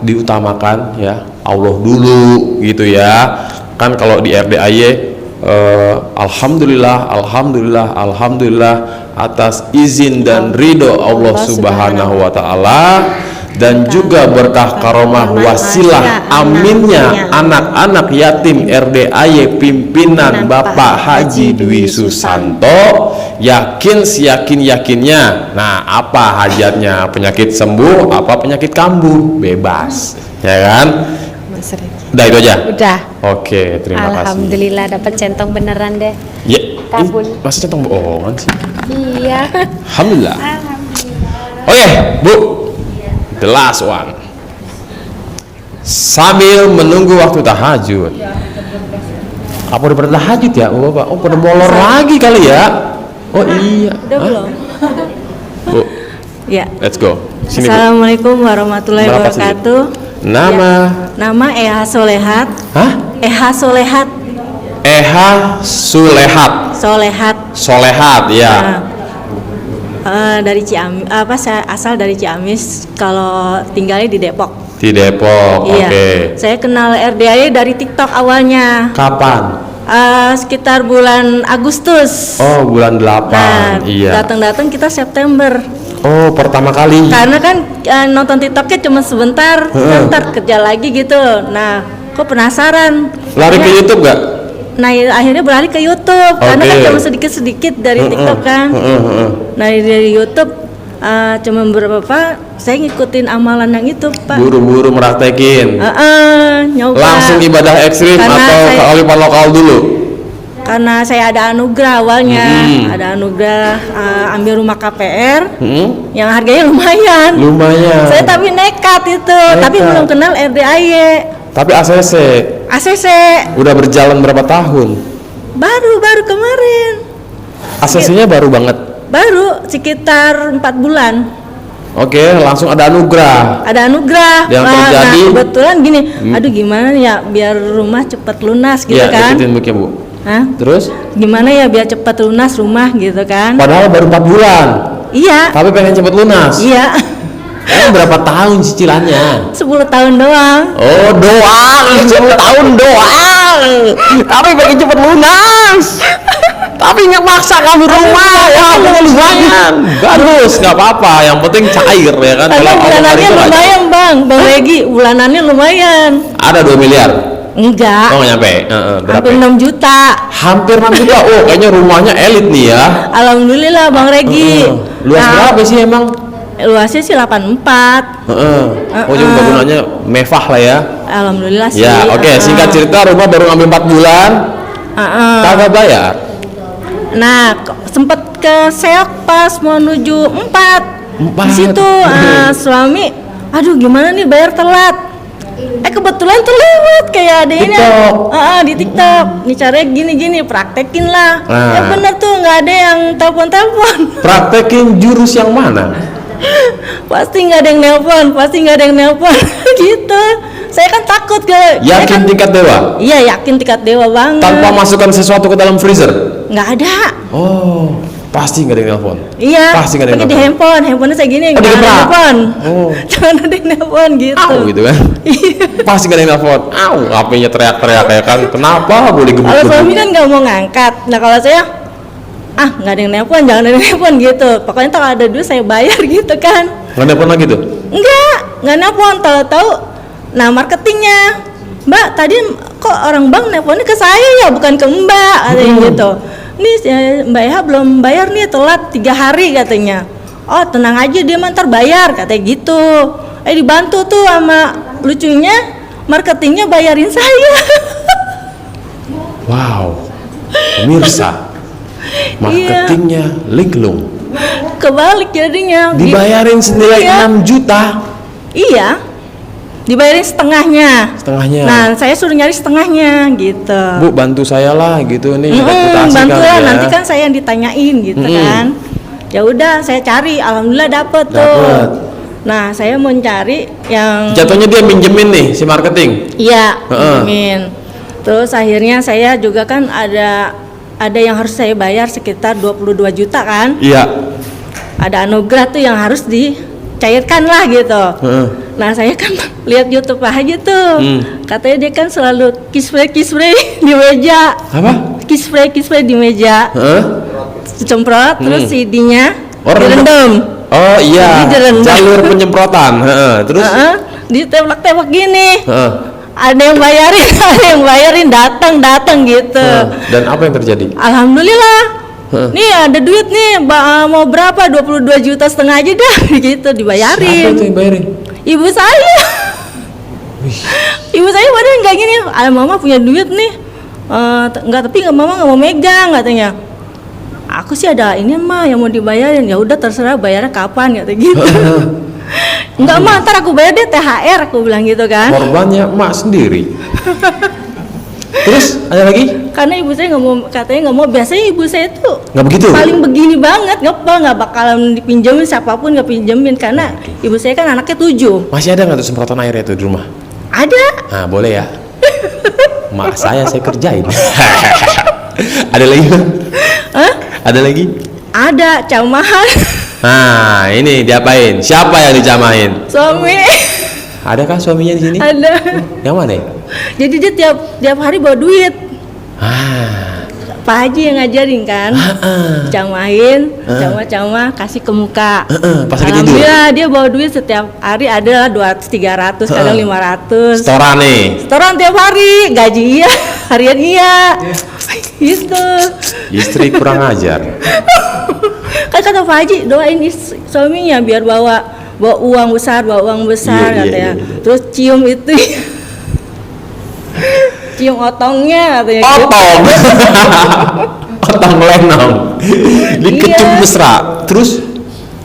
diutamakan ya, Allah dulu gitu ya. Kan kalau di RDAY alhamdulillah atas izin dan ridho Allah Subhanahu wa taala, dan juga berkah karomah wasilah aminnya anak-anak yatim RDAY pimpinan Bapak Haji Dwi Susanto, yakinnya. Nah, apa hajatnya? Penyakit sembuh apa penyakit kambuh? Bebas, ya kan? Mas Regi. Udah itu aja. Udah. Oke, terima kasih. Alhamdulillah dapat centong beneran deh. Ya, Kabul. masa centang bohongan sih? Iya. Alhamdulillah. Oke, Bu. The last one. Sambil menunggu waktu tahajud. Apa udah pada tahajud ya, Bu Bapak? Oh, pada molor lagi kali ya? Oh iya. Udah belum? Bu, Ya. let's go. Sini, Bu. Assalamualaikum warahmatullahi Berapa sih, wabarakatuh. Nama? Nama Eha Solehat. Hah? Eha Solehat. Eha Sulehat. Solehat, ya. Dari Ciamis. Saya asal dari Ciamis. Kalau tinggalnya di Depok. Di Depok. Iya. Oke. Saya kenal RDAY dari TikTok awalnya. Kapan? Sekitar bulan Agustus. Oh, bulan 8. Iya. Datang-datang kita September. Oh, pertama kali. Karena kan nonton TikToknya cuma sebentar, ntar kerja lagi gitu. Nah, kok penasaran? Lari ke YouTube gak? Nah, akhirnya beralih ke YouTube karena kan Oke. cuma sedikit-sedikit dari TikTok kan. Nah, dari YouTube cuma beberapa saya ngikutin amalan yang itu, Pak. Buru-buru meraktekin. Nyoba. Langsung ibadah ekstrim Karena atau saya- kearifan lokal dulu? Karena saya ada anugerah awalnya, ada anugerah ambil rumah KPR yang harganya lumayan. Lumayan. Saya tapi nekat itu, tapi Nekat. belum kenal RDAY. Tapi ACC udah berjalan berapa tahun? baru kemarin. ACC-nya baru banget. Baru sekitar 4 bulan. Oke, langsung ada anugerah. Ada anugerah. Yang terjadi- Nah, kebetulan gini, aduh gimana ya biar rumah cepat lunas gitu Iya, kan. ikutin bukunya, Bu. Hah? Terus? Gimana ya biar cepat lunas rumah gitu kan. Padahal baru 4 bulan. Iya. Tapi pengen cepet lunas. Iya. Emang berapa tahun cicilannya? 10 tahun doang. Oh, doang. 10 tahun doang. Tapi pengen cepet lunas. Tapi nggak maksa kamu rumah ya, lumayan. Bagus, nggak apa-apa. Yang penting cair ya kan. Karena Kalau Allah bulanannya itu aja. lumayan, Bang Regi, bulanannya lumayan. Ada 2 miliar. Enggak. Oh nggak nyampe. Berapa? Hampir 6 juta. Hampir 6 juta. Oh kayaknya rumahnya elit nih ya. Alhamdulillah Bang Regi. Luas Nah, berapa sih emang? luasnya sih 84. Oh jadi bangunannya mewah lah ya. Alhamdulillah sih. Ya oke, singkat cerita rumah baru ngambil 4 bulan. Kagak bayar. Nah, sempet ke seok pas mau menuju 4. Di situ suami, aduh gimana nih bayar telat. Kebetulan terlewat kayak ada ini. Di TikTok. Nih caranya gini-gini, praktekin lah. Ya bener tuh, nggak ada yang telepon-telepon. Praktekin jurus yang mana? Pasti nggak ada yang nelpon, gitu. Saya kan takut Yakin tingkat dewa? Iya, yakin tingkat dewa banget. Tanpa masukkan sesuatu ke dalam freezer? Nggak ada. Oh, pasti nggak ada yang nelfon. Iya. Pasti nggak ada yang pakai di handphonenya saya gini, Oh, nggak ada digebrak? nelpon. Oh. Jangan ada yang nelpon gitu. Gitu kan? Pasti nggak ada yang nelfon. HP-nya teriak-teriak ya kan? Kenapa boleh Kalau gebuk-gebuk? suami kan nggak mau ngangkat. Nah kalau saya, nggak ada yang nelpon, jangan ada yang nelpon gitu. Pokoknya kalau ada duit saya bayar gitu kan. Nggak nelfon lagi tuh? Nggak nelpon. Tahu-tahu, nah marketingnya, Mbak tadi kok orang bank nelponnya ke saya ya, bukan ke Mbak, katanya gitu. Nih Mbak Eha belum bayar nih, telat 3 hari katanya. Oh tenang aja, dia ntar bayar katanya gitu. Dibantu tuh sama lucunya marketingnya bayarin saya. Wow, pemirsa, marketingnya linglung. Kebalik jadinya. Dibayarin senilai Iya. 6 juta. Iya, dibayarin setengahnya. Setengahnya. Nah saya suruh nyari setengahnya gitu. Bu bantu saya lah gitu nih reputasi Bantu kan lah, ya. nanti kan saya yang ditanyain gitu kan. Ya udah saya cari, alhamdulillah dapet tuh. Nah saya mau cari yang Jatuhnya dia minjemin nih si marketing. iya minjemin. Terus akhirnya saya juga kan ada yang harus saya bayar sekitar 22 juta kan. Iya. Ada anugerah tuh yang harus dicairkan lah gitu. Nah saya kan lihat YouTube Pak Haji tuh, katanya dia kan selalu kiss spray di meja. Apa? Kiss spray di meja. Cemprot, terus CD-nya direndam. Oh iya. Jadi direndam. Jalur penyemprotan. Terus? Ditembak-tembak gini. Ada yang bayarin, datang gitu. Dan apa yang terjadi? Alhamdulillah. Nih ada duit nih, mau berapa? 22,5 juta aja dah, gitu dibayarin. Siapa itu yang bayarin? Ibu saya. Ibu saya padahal nggak gini, mama punya duit nih, tapi mama nggak mau megang katanya. Aku sih ada ini mah yang mau dibayarin, ya udah terserah bayarnya kapan kata gitu. Enggak mah, ntar aku bayar deh THR, aku bilang gitu kan. Korbannya emak sendiri. Terus ada lagi? Karena ibu saya nggak mau, katanya nggak mau. Biasanya ibu saya tuh Nggak begitu? paling begini banget, nggak bakalan dipinjemin siapapun, nggak pinjemin karena ibu saya kan anaknya 7. Masih ada nggak tuh semprotan airnya tuh di rumah? Ada. Nah boleh ya. Mak saya kerjain. Ada lagi? Ada lagi? Ada camahan. Nah ini diapain? Siapa yang dicamain? Suami. Adakah suaminya di sini? Ada. Yang mana? Jadi dia tiap hari bawa duit. Ah. Pak Haji yang ngajarin kan. Camain, cama kasih ke muka. Pas lagi tidur. Alhamdulillah dia bawa duit setiap hari ada 200, 300, kadang 500. Setoran nih. Setoran tiap hari, gaji iya, harian iya. Gitu. Istri kurang ajar. Kan kata Pak Haji doain suaminya biar bawa uang besar, Iya, katanya. iya. Terus cium itu. Cium otongnya katanya gitu. Otong. Otong lenong. Dikecup Iya. mesra. Terus?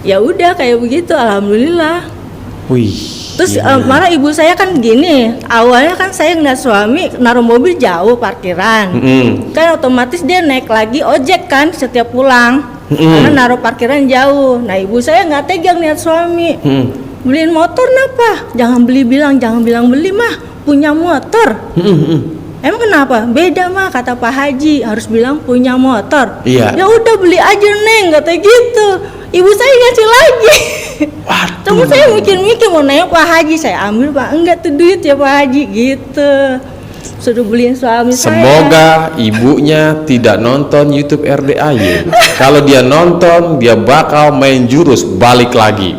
Ya udah kayak begitu, alhamdulillah. Wih. Terus iya. malah ibu saya kan gini, awalnya kan saya ngeliat suami naruh mobil jauh parkiran, kan otomatis dia naik lagi ojek kan setiap pulang, karena naruh parkiran jauh. Nah ibu saya nggak tegang lihat suami, beliin motor napa? Jangan bilang beli mah punya motor. Emang kenapa? Beda mah kata Pak Haji harus bilang punya motor. Iya. Ya udah beli aja neng kata gitu. Ibu saya ngasih lagi. Terus saya mikir-mikir mau nanya Pak Haji, saya ambil Pak, enggak tuh duit ya Pak Haji gitu. Suruh beliin suami saya. Semoga ibunya tidak nonton YouTube RDAY. Kalau dia nonton, dia bakal main jurus balik lagi.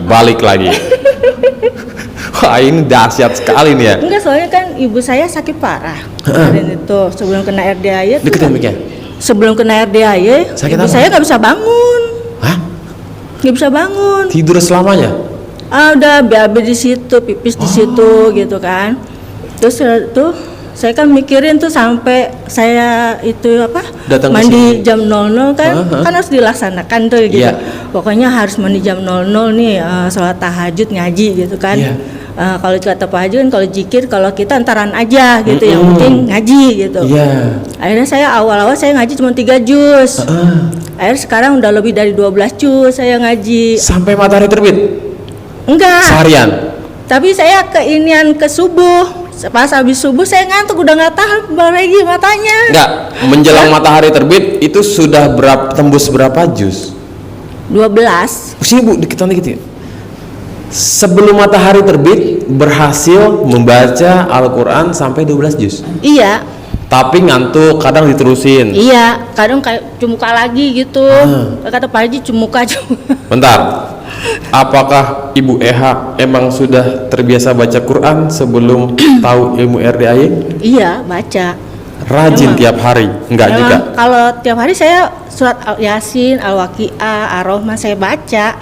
Wah ini dahsyat sekali nih ya. Enggak, soalnya kan ibu saya sakit parah. kemarin itu sebelum kena RDAY. Deketin mic-nya. Sebelum kena RDAY, Sakit ibu apa? saya nggak bisa bangun, Hah? nggak bisa bangun. Tidur selamanya? Udah BAB di situ, pipis di situ gitu kan. Terus tuh saya kan mikirin tuh sampai saya itu apa Datang ke mandi sini. jam 00 kan kan harus dilaksanakan tuh gitu. Iya. Pokoknya harus mandi jam 00 nih, sholat tahajud ngaji gitu kan. Iya. Kalau kata Pak Haji kan kalau zikir kalau kita antaran aja gitu, yang penting ngaji gitu. Iya. Akhirnya saya awal-awal saya ngaji cuma 3 juz. Akhirnya sekarang udah lebih dari 12 juz saya ngaji. Sampai matahari terbit? Enggak. Seharian? Tapi saya keinian ke subuh. Pas habis subuh saya ngantuk udah nggak tahan lagi matanya. Enggak, menjelang matahari terbit itu sudah tembus berapa juz? 12. Sini Bu, deketan dikit ya. Sebelum matahari terbit berhasil membaca Al-Quran sampai 12 juz. Iya, Tapi ngantuk, kadang diterusin. iya. Kadang kayak cumuka lagi gitu. Kata Pak Haji cumuka. Bentar. Apakah Ibu Eha emang sudah terbiasa baca Quran sebelum tahu ilmu RDAY? Iya, baca. Rajin Emang. tiap hari? Enggak Memang juga? kalau tiap hari saya surat Yasin, Al-Waqiah, Ar-Rahman saya baca.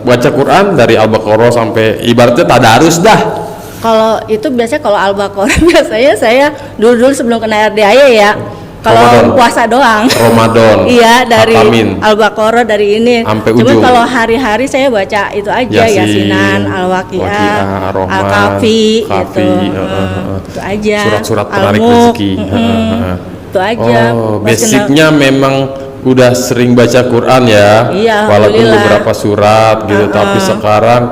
Baca Quran dari Al-Baqarah sampai ibaratnya tadarus dah. Kalau itu biasanya kalau Al-Baqarah biasanya saya dulu sebelum kena RDAY ya. Kalau Ramadan. puasa doang. Ramadan. Iya, dari Hatamin. Al-Baqarah dari ini. Sampai Cuma ujung. kalau hari-hari saya baca itu aja, Yasin, Yasinan, Al-Waqiah, Waqiah, Ar-Rahman, Al-Kafi Kafi, gitu. Itu aja. Surat-surat penarik Al-Mulk, rezeki. Itu aja. Oh, Pas basicnya memang udah sering baca Quran ya. Iya, Walaupun alhamdulillah. beberapa surat gitu, tapi sekarang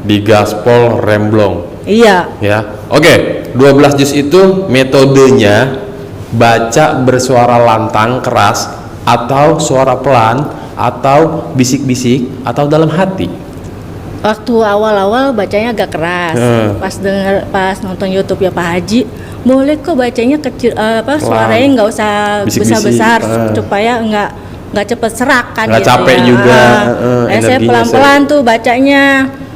digaspol remblong. Iya. Ya. Oke, 12 juz itu metodenya baca bersuara lantang keras atau suara pelan atau bisik-bisik atau dalam hati. Waktu awal-awal bacanya agak keras. Pas nonton YouTube ya Pak Haji, boleh kok bacanya kecil suaranya nggak usah Bisik-bisik. besar-besar supaya nggak cepet serak kan. Nggak gitu capek ya. juga, Saya energinya pelan-pelan tuh bacanya.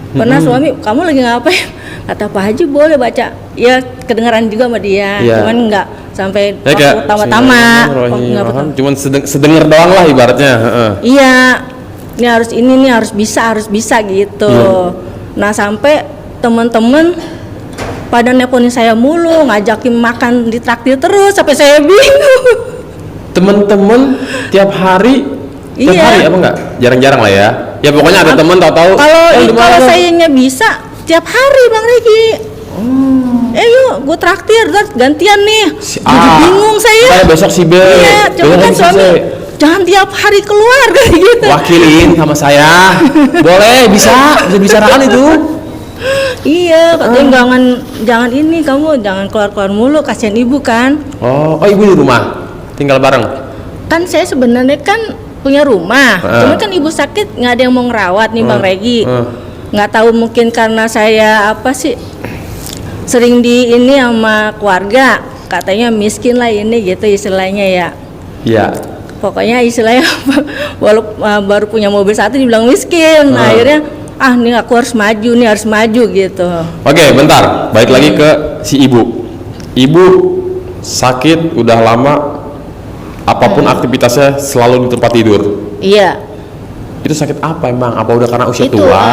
Pernah suami, kamu lagi ngapain? Kata Pak Haji boleh baca. Ya kedengeran juga sama dia, Iya. cuman nggak sampai Ya, kayak pertama-tama. Bismillahirrahmanirrahim. Cuman sedengar doang lah ibaratnya. Iya, ini harus bisa gitu. Iya. Nah sampai teman-teman pada nelponin saya mulu, ngajakin makan di traktir terus sampai saya bingung. Temen-temen tiap hari Iya. hari apa enggak? Jarang-jarang lah ya. Ya pokoknya ada temen tahu-tahu. di mana Kalau lo?" sayanya bisa tiap hari Bang Regi. Yuk, gue traktir, terus gantian nih. Jadi bingung saya. besok si B. Iya, cuma besok kan si suami C. jangan tiap hari keluar kayak gitu. Wakilin sama saya. Boleh, bisa bicarakan itu. Iya, katanya jangan ini, kamu jangan keluar-keluar mulu, kasihan ibu kan. Oh, ibu di rumah. Tinggal bareng. Kan saya sebenarnya kan punya rumah, cuman kan ibu sakit nggak ada yang mau ngerawat nih Bang Regi. Nggak tahu mungkin karena saya apa sih sering di ini sama keluarga, katanya miskin lah ini gitu istilahnya ya. Iya. Pokoknya istilahnya baru punya mobil satu dibilang miskin. Nah, akhirnya nih aku harus maju gitu. Oke, bentar. Balik lagi ke si ibu. Ibu sakit udah lama. Apapun aktivitasnya selalu di tempat tidur. Iya. Itu sakit apa emang? Apa udah karena usia Itu tua?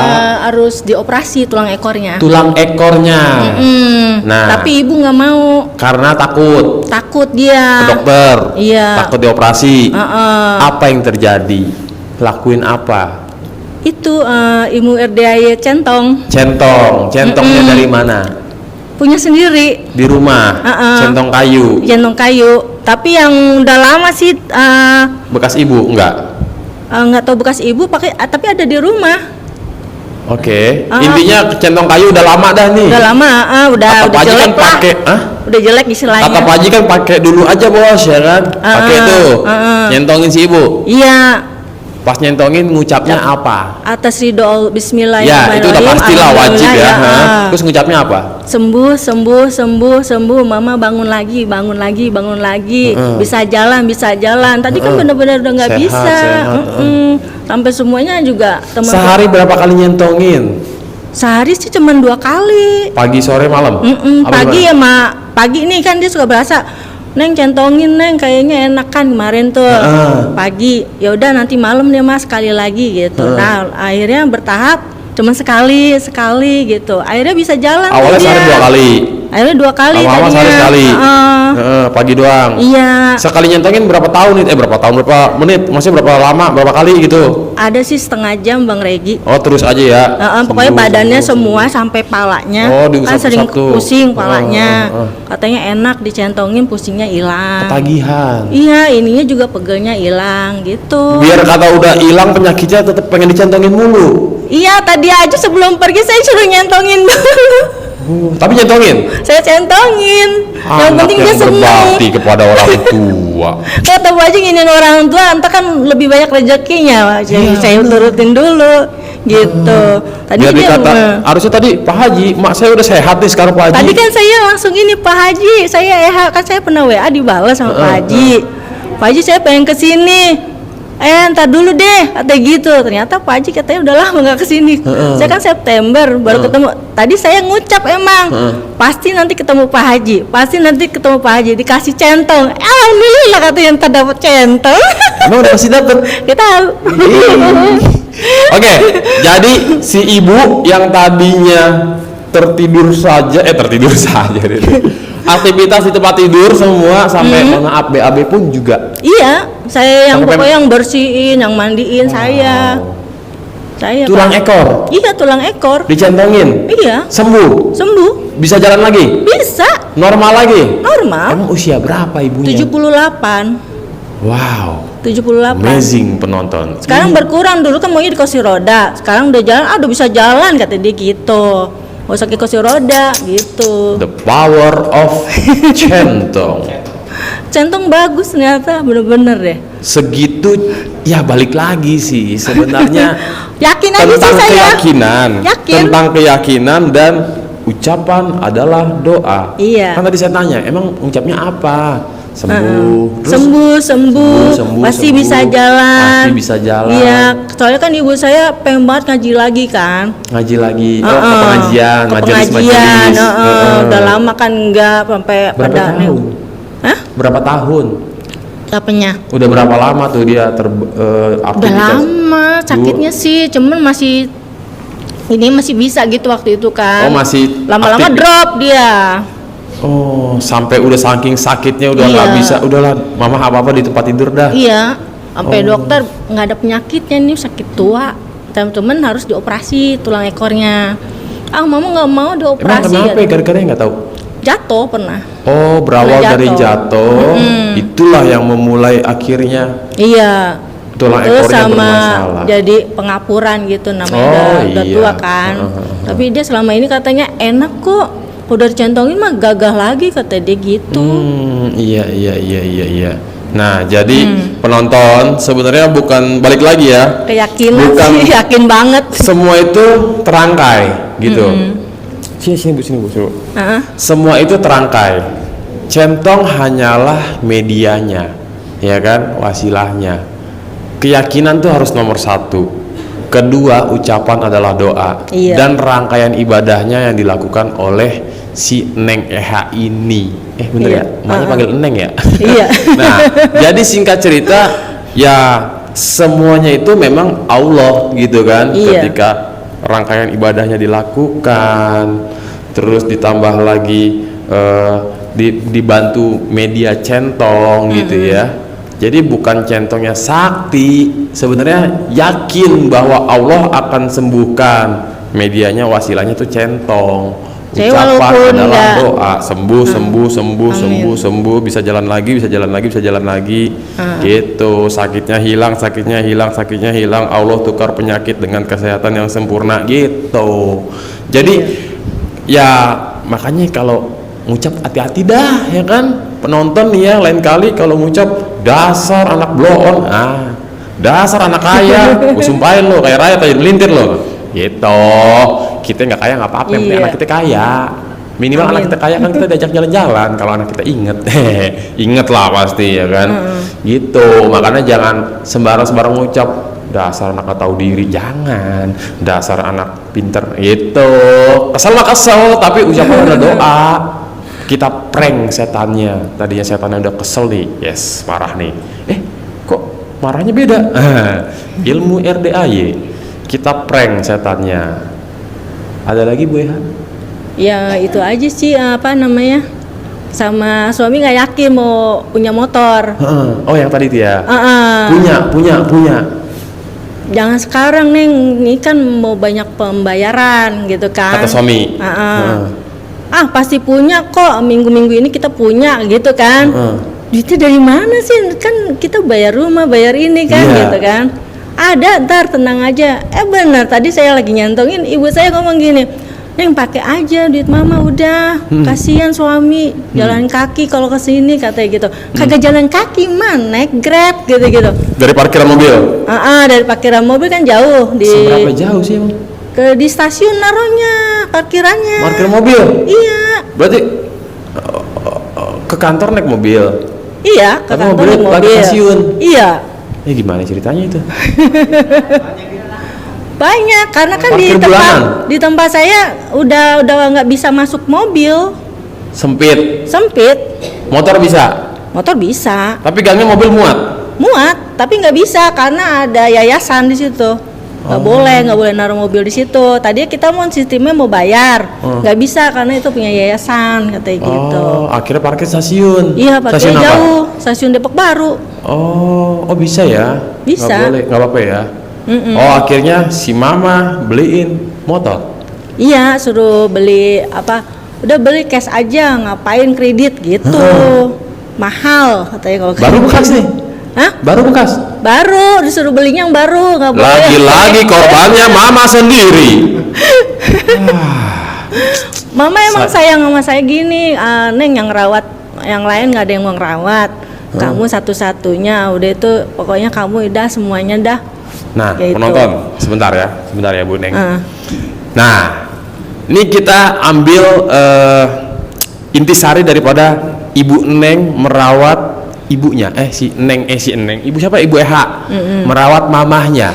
harus dioperasi tulang ekornya. Tulang ekornya. Nah, Tapi ibu nggak mau, karena takut takut ke dia. dokter, Iya. takut dioperasi. Heeh. Apa yang terjadi? Lakuin apa? Itu ilmu RDAY centongnya Centongnya dari mana? punya sendiri, Di rumah. Centong kayu. centong kayu. Tapi yang udah lama sih Bekas ibu enggak? nggak tahu bekas ibu pakai, tapi ada di rumah. Oke. Intinya centong kayu udah lama dah nih. Udah lama, udah Kata Pak Haji kan jelek lah. pakai, Udah jelek istilahnya. Kata Pak Haji kan pakai dulu aja bos, ya kan? Pakai tuh, nyentongin si ibu. Iya, Pas nyentongin ngucapnya apa? atas ridho Ya, Bismillahirrahmanirrahim. itu udah pastilah wajib ya. Alhamdulillah, Terus ngucapnya apa? sembuh, mama bangun lagi, bisa jalan. Tadi kan benar-benar udah nggak Sehat, bisa. sehat, Sampai semuanya juga teman. Sehari berapa kali nyentongin? Sehari sih cuma 2 kali. Pagi, sore, malam? Apa Pagi gimana? ya pagi nih kan dia suka berasa, Neng centongin Neng, kayaknya enak kan kemarin tuh. Pagi, ya udah nanti malam deh Mas sekali lagi gitu. Nah akhirnya bertahap cuma sekali gitu. Akhirnya bisa jalan. Awalnya dia. sehari 2 kali. Akhirnya 2 kali Lama-lama tadinya. sehari sekali. Pagi doang. Iya. Sekali nyentongin berapa tahun itu? Berapa menit? Maksudnya berapa lama? Berapa kali gitu? Ada sih setengah jam Bang Regi. Oh, terus aja ya. Pokoknya Sembuh, badannya sembuh. semua sampai palanya. Oh, Kan sering diusap-usap tuh. pusing palanya. Oh. Katanya enak dicentongin, pusingnya hilang. Ketagihan. Iya, ininya juga pegelnya hilang gitu. Biar kata udah hilang penyakitnya tetap pengen dicentongin mulu. Iya, tadi aja sebelum pergi saya suruh nyentongin dulu. Tapi nyentongin. Saya centongin. Yang Anak penting dia yang sembuh. berbakti kepada orang tua. Kata Bu Haji nginin orang tua, entah kan lebih banyak rezekinya. Jadi saya turutin dulu gitu. Tadi Biar dia dikata, harusnya tadi Pak Haji, mak saya udah sehat nih sekarang Pak Haji. tadi kan saya langsung ini, Pak Haji, saya kan saya pernah WA dibalas sama Pak Haji. Pak Haji saya pengen kesini. Ntar dulu deh, kata gitu. Ternyata Pak Haji katanya udah lama nggak kesini. Saya kan September baru ketemu. Tadi saya ngucap emang, pasti nanti ketemu Pak Haji, pasti nanti ketemu Pak Haji, dikasih centong. Alhamdulillah katanya ntar dapat centong. Emang udah pasti dapet. Kita Oke, jadi si ibu yang tadinya tertidur saja gitu. Aktivitas di tempat tidur semua sampai maaf BAB pun juga. iya, saya yang Sampai pokoknya yang bersihin, yang mandiin saya. Saya Tulang Pak. ekor Iya, tulang ekor. dicentongin. Iya, Sembuh. sembuh. Bisa jalan lagi. Bisa, Normal lagi. normal. Emang usia berapa ibunya? 78. Wow. 78. Amazing penonton. Sekarang berkurang, dulu kan maunya di kursi roda. Sekarang udah jalan, udah bisa jalan kata dia gitu. Gak usah ke kursi roda gitu. The power of centong. Centong bagus ternyata, bener-bener deh. Segitu ya balik lagi sih sebenarnya Yakin aja sih tentang saya. keyakinan. Yakin. Tentang keyakinan dan ucapan adalah doa. Iya. Kan tadi saya tanya, emang ucapnya apa? Sembuh. Terus Sembuh, masih sembuh. bisa jalan. Masih bisa jalan. Iya, soalnya kan ibu saya pengen banget ngaji lagi kan. Ngaji lagi. Oh, ke pengajian, Ke majelis. pengajian, udah lama kan enggak sampai Berapa pada tahun? Hah? Berapa tahun? Apanya? Udah berapa lama tuh dia Udah aktivitas? lama sakitnya sih, cuman masih ini masih bisa gitu waktu itu kan. Oh, masih lama-lama aktif. drop dia. Oh, sampai udah saking sakitnya udah nggak Iya. bisa, udahlah mama apa-apa di tempat tidur dah. Iya, sampai Oh. dokter nggak ada penyakitnya nih, sakit tua. Teman-teman harus dioperasi tulang ekornya. Mama nggak mau Emang dioperasi. kenapa ya? Gara-gara nggak tahu. Jatuh pernah. Oh, berawal Pernah dari jatuh. Itulah yang memulai akhirnya Iya. tulang Terus ekornya sama bermasalah. jadi pengapuran gitu namanya, Oh, udah iya. tua kan. Tapi dia selama ini katanya enak kok. Udah dicentongin mah gagah lagi kata dia gitu. Iya. Nah, jadi penonton sebenarnya bukan balik lagi ya. Keyakinan Bukan. sih, yakin banget. Semua itu terangkai gitu. Sini Bu. Heeh. Semua itu terangkai. Centong hanyalah medianya, ya kan, wasilahnya. Keyakinan tuh harus nomor 1. Kedua, ucapan adalah doa. Iya. Dan rangkaian ibadahnya yang dilakukan oleh si Neng Eha ini. Bener Iya. ya? Makanya panggil Neng ya? Iya. Nah, jadi singkat cerita, ya semuanya itu memang Allah gitu kan. Iya. Ketika rangkaian ibadahnya dilakukan, terus ditambah lagi dibantu media centong gitu ya. Jadi bukan centongnya sakti, sebenarnya yakin bahwa Allah akan sembuhkan. Medianya wasilahnya tuh centong. Saya Ucapan walaupun adalah nggak- doa, sembuh, bisa jalan lagi, gitu. Sakitnya hilang, Allah tukar penyakit dengan kesehatan yang sempurna gitu. Jadi ya makanya kalau ngucap hati-hati dah ya kan, penonton nih ya, lain kali kalau ngucap dasar anak bloon, dasar anak kaya, gue sumpahin lo kayak rakyat aja melintir lo gitu. Kita nggak kaya nggak apa-apa, yang penting Iya. anak kita kaya. Minimal anak kita kaya kan kita diajak jalan-jalan. Kalau anak kita inget lah pasti ya kan. Gitu. Makanya jangan sembarang ngucap dasar anak gak tahu diri, jangan, dasar anak pinter gitu. Kesel mah kesel, tapi ucapan ada doa. Kita prank setannya. Tadinya setannya udah kesel nih, yes, marah nih. Kok marahnya beda? Ilmu RDAY, kita prank setannya. Ada lagi Bu Eha? Ya itu aja sih, apa namanya, sama suami nggak yakin mau punya motor. Oh yang tadi itu ya. Punya. Jangan sekarang Neng, ini kan mau banyak pembayaran gitu kan. Kata suami. Pasti punya kok, minggu-minggu ini kita punya gitu kan. Duitnya dari mana sih? Kan kita bayar rumah, bayar ini kan, gitu kan. Ada, ntar tenang aja. Benar, tadi saya lagi nyantongin, ibu saya ngomong gini, Neng pakai aja duit mama udah, kasihan suami jalan kaki kalau ke sini katanya gitu. Kagak jalan kaki mah, naik Grab gitu-gitu. Dari parkiran mobil? Dari parkiran mobil kan jauh. Seberapa jauh sih emang? Di stasiun naruhnya, parkirannya. Parkir mobil? Iya. Berarti ke kantor naik mobil? Iya, ke tapi kantor naik mobilnya lagi mobil. stasiun? Iya. Gimana ceritanya itu? Banyak, karena kan di tempat saya udah nggak bisa masuk mobil. Sempit. Motor bisa? Motor bisa. Tapi gangnya mobil Muat, tapi nggak bisa karena ada yayasan di situ. Nggak boleh naruh mobil di situ. Tadi kita mau sistemnya mau bayar, nggak bisa karena itu punya yayasan katanya gitu. Akhirnya parkir stasiun. Iya, parkirnya jauh, stasiun Depok Baru. Bisa ya? Bisa. Nggak apa-apa ya? Akhirnya si mama beliin motor. Iya, suruh beli udah beli cash aja, ngapain kredit gitu. Mahal katanya kalau baru bekas nih. Baru bekas? Baru, disuruh belinya yang baru, nggak boleh. Lagi-lagi korbannya mama sendiri. Mama emang sayang sama saya gini, Neng yang rawat, yang lain nggak ada yang mau ngerawat. Kamu satu-satunya, udah itu pokoknya kamu udah semuanya dah. Nah, gitu. penonton, sebentar ya Bu Neng. Nah, ini kita ambil intisari daripada Ibu Neng merawat ibunya. Si Neng, ibu siapa? Ibu Eha merawat mamahnya.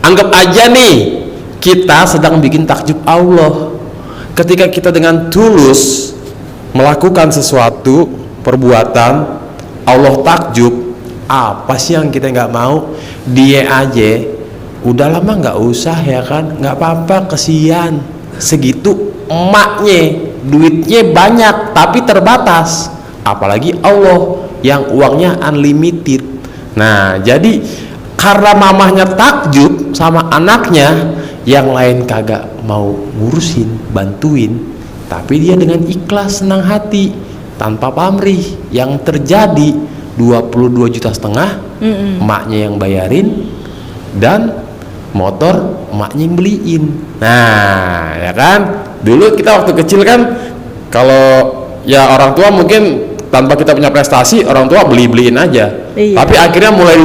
Anggap aja nih kita sedang bikin takjub Allah. Ketika kita dengan tulus melakukan sesuatu perbuatan, Allah takjub. Apa sih yang kita nggak mau? Dia aja udah lama nggak usah ya kan, nggak apa-apa, kesian. Segitu emaknya duitnya banyak tapi terbatas, apalagi Allah yang uangnya unlimited. Nah, jadi karena mamahnya takjub sama anaknya, yang lain kagak mau ngurusin, bantuin, tapi dia dengan ikhlas, senang hati, tanpa pamrih. Yang terjadi 22,5 juta emaknya yang bayarin, dan motor emaknya yang beliin. Nah, ya kan, dulu kita waktu kecil kan, kalau ya orang tua mungkin tanpa kita punya prestasi, orang tua beliin aja. Tapi akhirnya mulai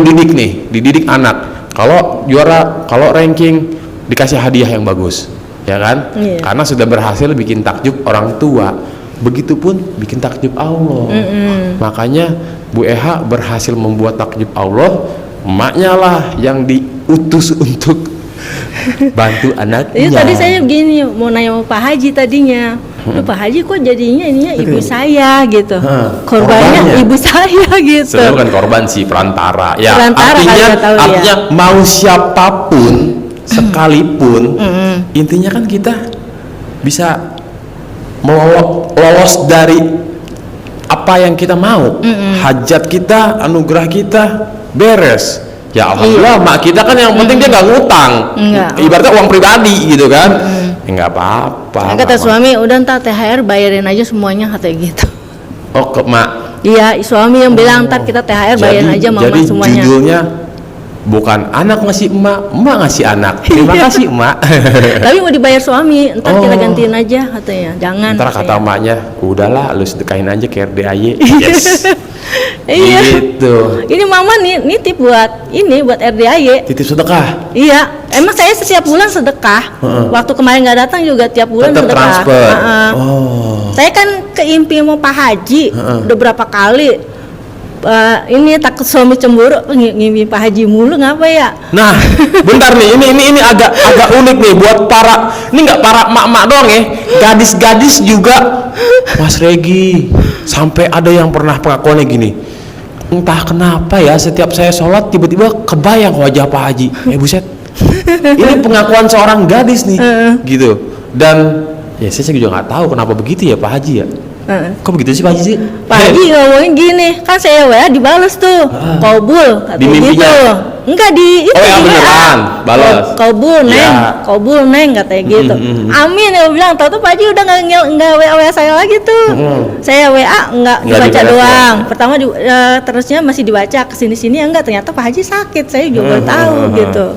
dididik anak. Kalau juara, kalau ranking, dikasih hadiah yang bagus, ya kan? Karena sudah berhasil bikin takjub orang tua. Begitupun bikin takjub Allah. Makanya Bu Eha berhasil membuat takjub Allah, emaknya lah yang diutus untuk bantu anaknya. Tadi saya begini mau nanya sama Pak Haji tadinya. Pak Haji kok jadinya ininya ibu saya gitu. Korbannya ibu saya gitu. Sebenarnya bukan korban sih, perantara. Ya, perantara, artinya mau siapapun sekalipun, intinya kan kita bisa lolos dari apa yang kita mau. Hajat kita, anugerah kita beres. Ya alhamdulillah, mak kita kan yang penting dia nggak ngutang. Ibaratnya uang pribadi gitu kan. Nggak apa-apa. Kata suami, udah ntar THR bayarin aja semuanya, katanya gitu. Ke mak? Iya, suami yang bilang ntar kita THR bayarin aja mama semuanya. Jadi judulnya bukan anak ngasih emak ngasih anak. Terima kasih emak. Tapi mau dibayar suami, ntar kita gantiin aja katanya. Jangan. Ntar kata emaknya, udahlah lu sedekahin aja ke RDAY. Yes. Iya. Gitu. Ini mama nitip buat RDAY. Titip sedekah. Iya, emang saya setiap bulan sedekah. Waktu kemarin nggak datang juga tiap bulan tetap sedekah. Transfer. Saya kan keimpi mau Pak Haji udah berapa kali. ini takut suami cemburu, ngimpi Pak Haji mulu ngapa ya? Nah, bentar nih, ini agak unik nih buat ini nggak para emak-emak doang ya, gadis-gadis juga. Mas Regi, sampai ada yang pernah pengakuannya gini, entah kenapa ya setiap saya sholat tiba-tiba kebayang wajah Pak Haji. Buset, ini pengakuan seorang gadis nih, gitu. Dan ya saya juga nggak tahu kenapa begitu ya Pak Haji ya. Kok begitu sih Pak Haji sih? Pak Haji ngomongin gini, kan saya WA dibales tuh, kabul, Di mimpinya? gitu. Enggak di itu Oh ya di WA. beneran, balas. Kabul neng, Ya. kabul neng katanya gitu. Amin ya bilang, tahu tuh Pak Haji udah nggak WA saya lagi tuh. Saya WA nggak dibaca dibalas doang. Pertama terusnya masih dibaca kesini-sini enggak, ternyata Pak Haji sakit, saya juga baru tahu gitu.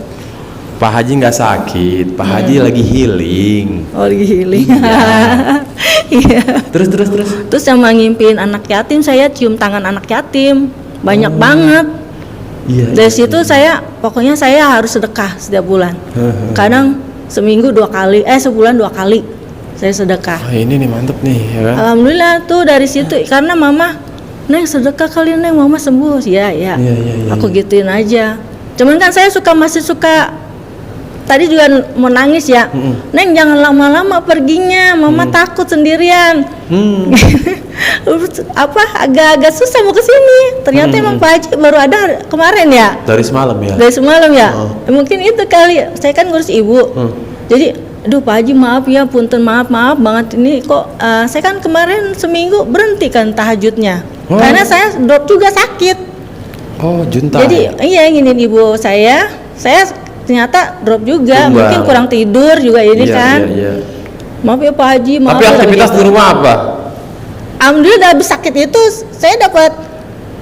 Pak Haji nggak sakit, Pak Haji lagi healing. Oh lagi healing. Iya. Terus. Terus sama ngimpin anak yatim, saya cium tangan anak yatim banyak banget. Iya. Dari situ saya pokoknya saya harus sedekah setiap bulan. Kadang seminggu 2 kali, sebulan 2 kali saya sedekah. Oh, ini nih mantep nih ya kan. Alhamdulillah tuh dari situ, karena mama, Neng sedekah kalian Neng, mama sembuh. Ya. Iya. Aku gituin aja. Cuman kan saya masih suka. Tadi juga mau nangis ya, Neng jangan lama-lama perginya, mama takut sendirian. Agak-agak susah mau kesini. Ternyata emang Pak Haji baru ada kemarin ya. Dari semalam ya. Dari semalam ya. Oh. Mungkin itu kali. Saya kan ngurus ibu. Jadi, aduh Pak Haji maaf ya, punten maaf banget ini kok. Saya kan kemarin seminggu berhenti kan tahajudnya, karena saya drop juga sakit. Oh junta. Jadi iya inginin ibu saya ternyata drop juga, Tumbang. mungkin kurang tidur juga ini kan. Iya. Maaf ya Pak Haji, maaf. Tapi ya, aktivitas gitu. di rumah apa? Alhamdulillah habis sakit itu saya dapat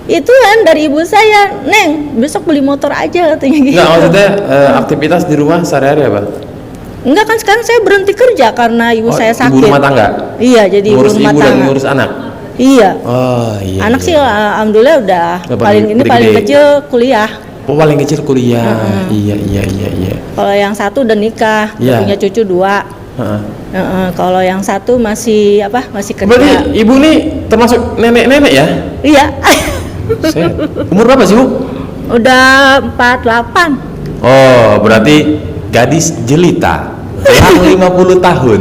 itu kan dari ibu saya, Neng besok beli motor aja katanya gitu. Enggak, maksudnya aktivitas di rumah sehari-hari apa? Enggak kan sekarang saya berhenti kerja karena ibu saya sakit. Ibu rumah tangga? Iya, jadi Ngurus ibu rumah ibu dan tangga. ngurus anak? Iya. Oh iya. Anak iya. sih alhamdulillah udah paling gede-gede. kecil kuliah. Oh paling kecil kuliah. Iya. Kalau yang satu udah nikah, udah Iya. punya cucu 2. Kalau yang satu masih masih kerja. Berarti ibu nih termasuk nenek-nenek ya? Iya. Umur berapa sih Bu? Udah 48. Oh berarti gadis jelita yang 50 tahun.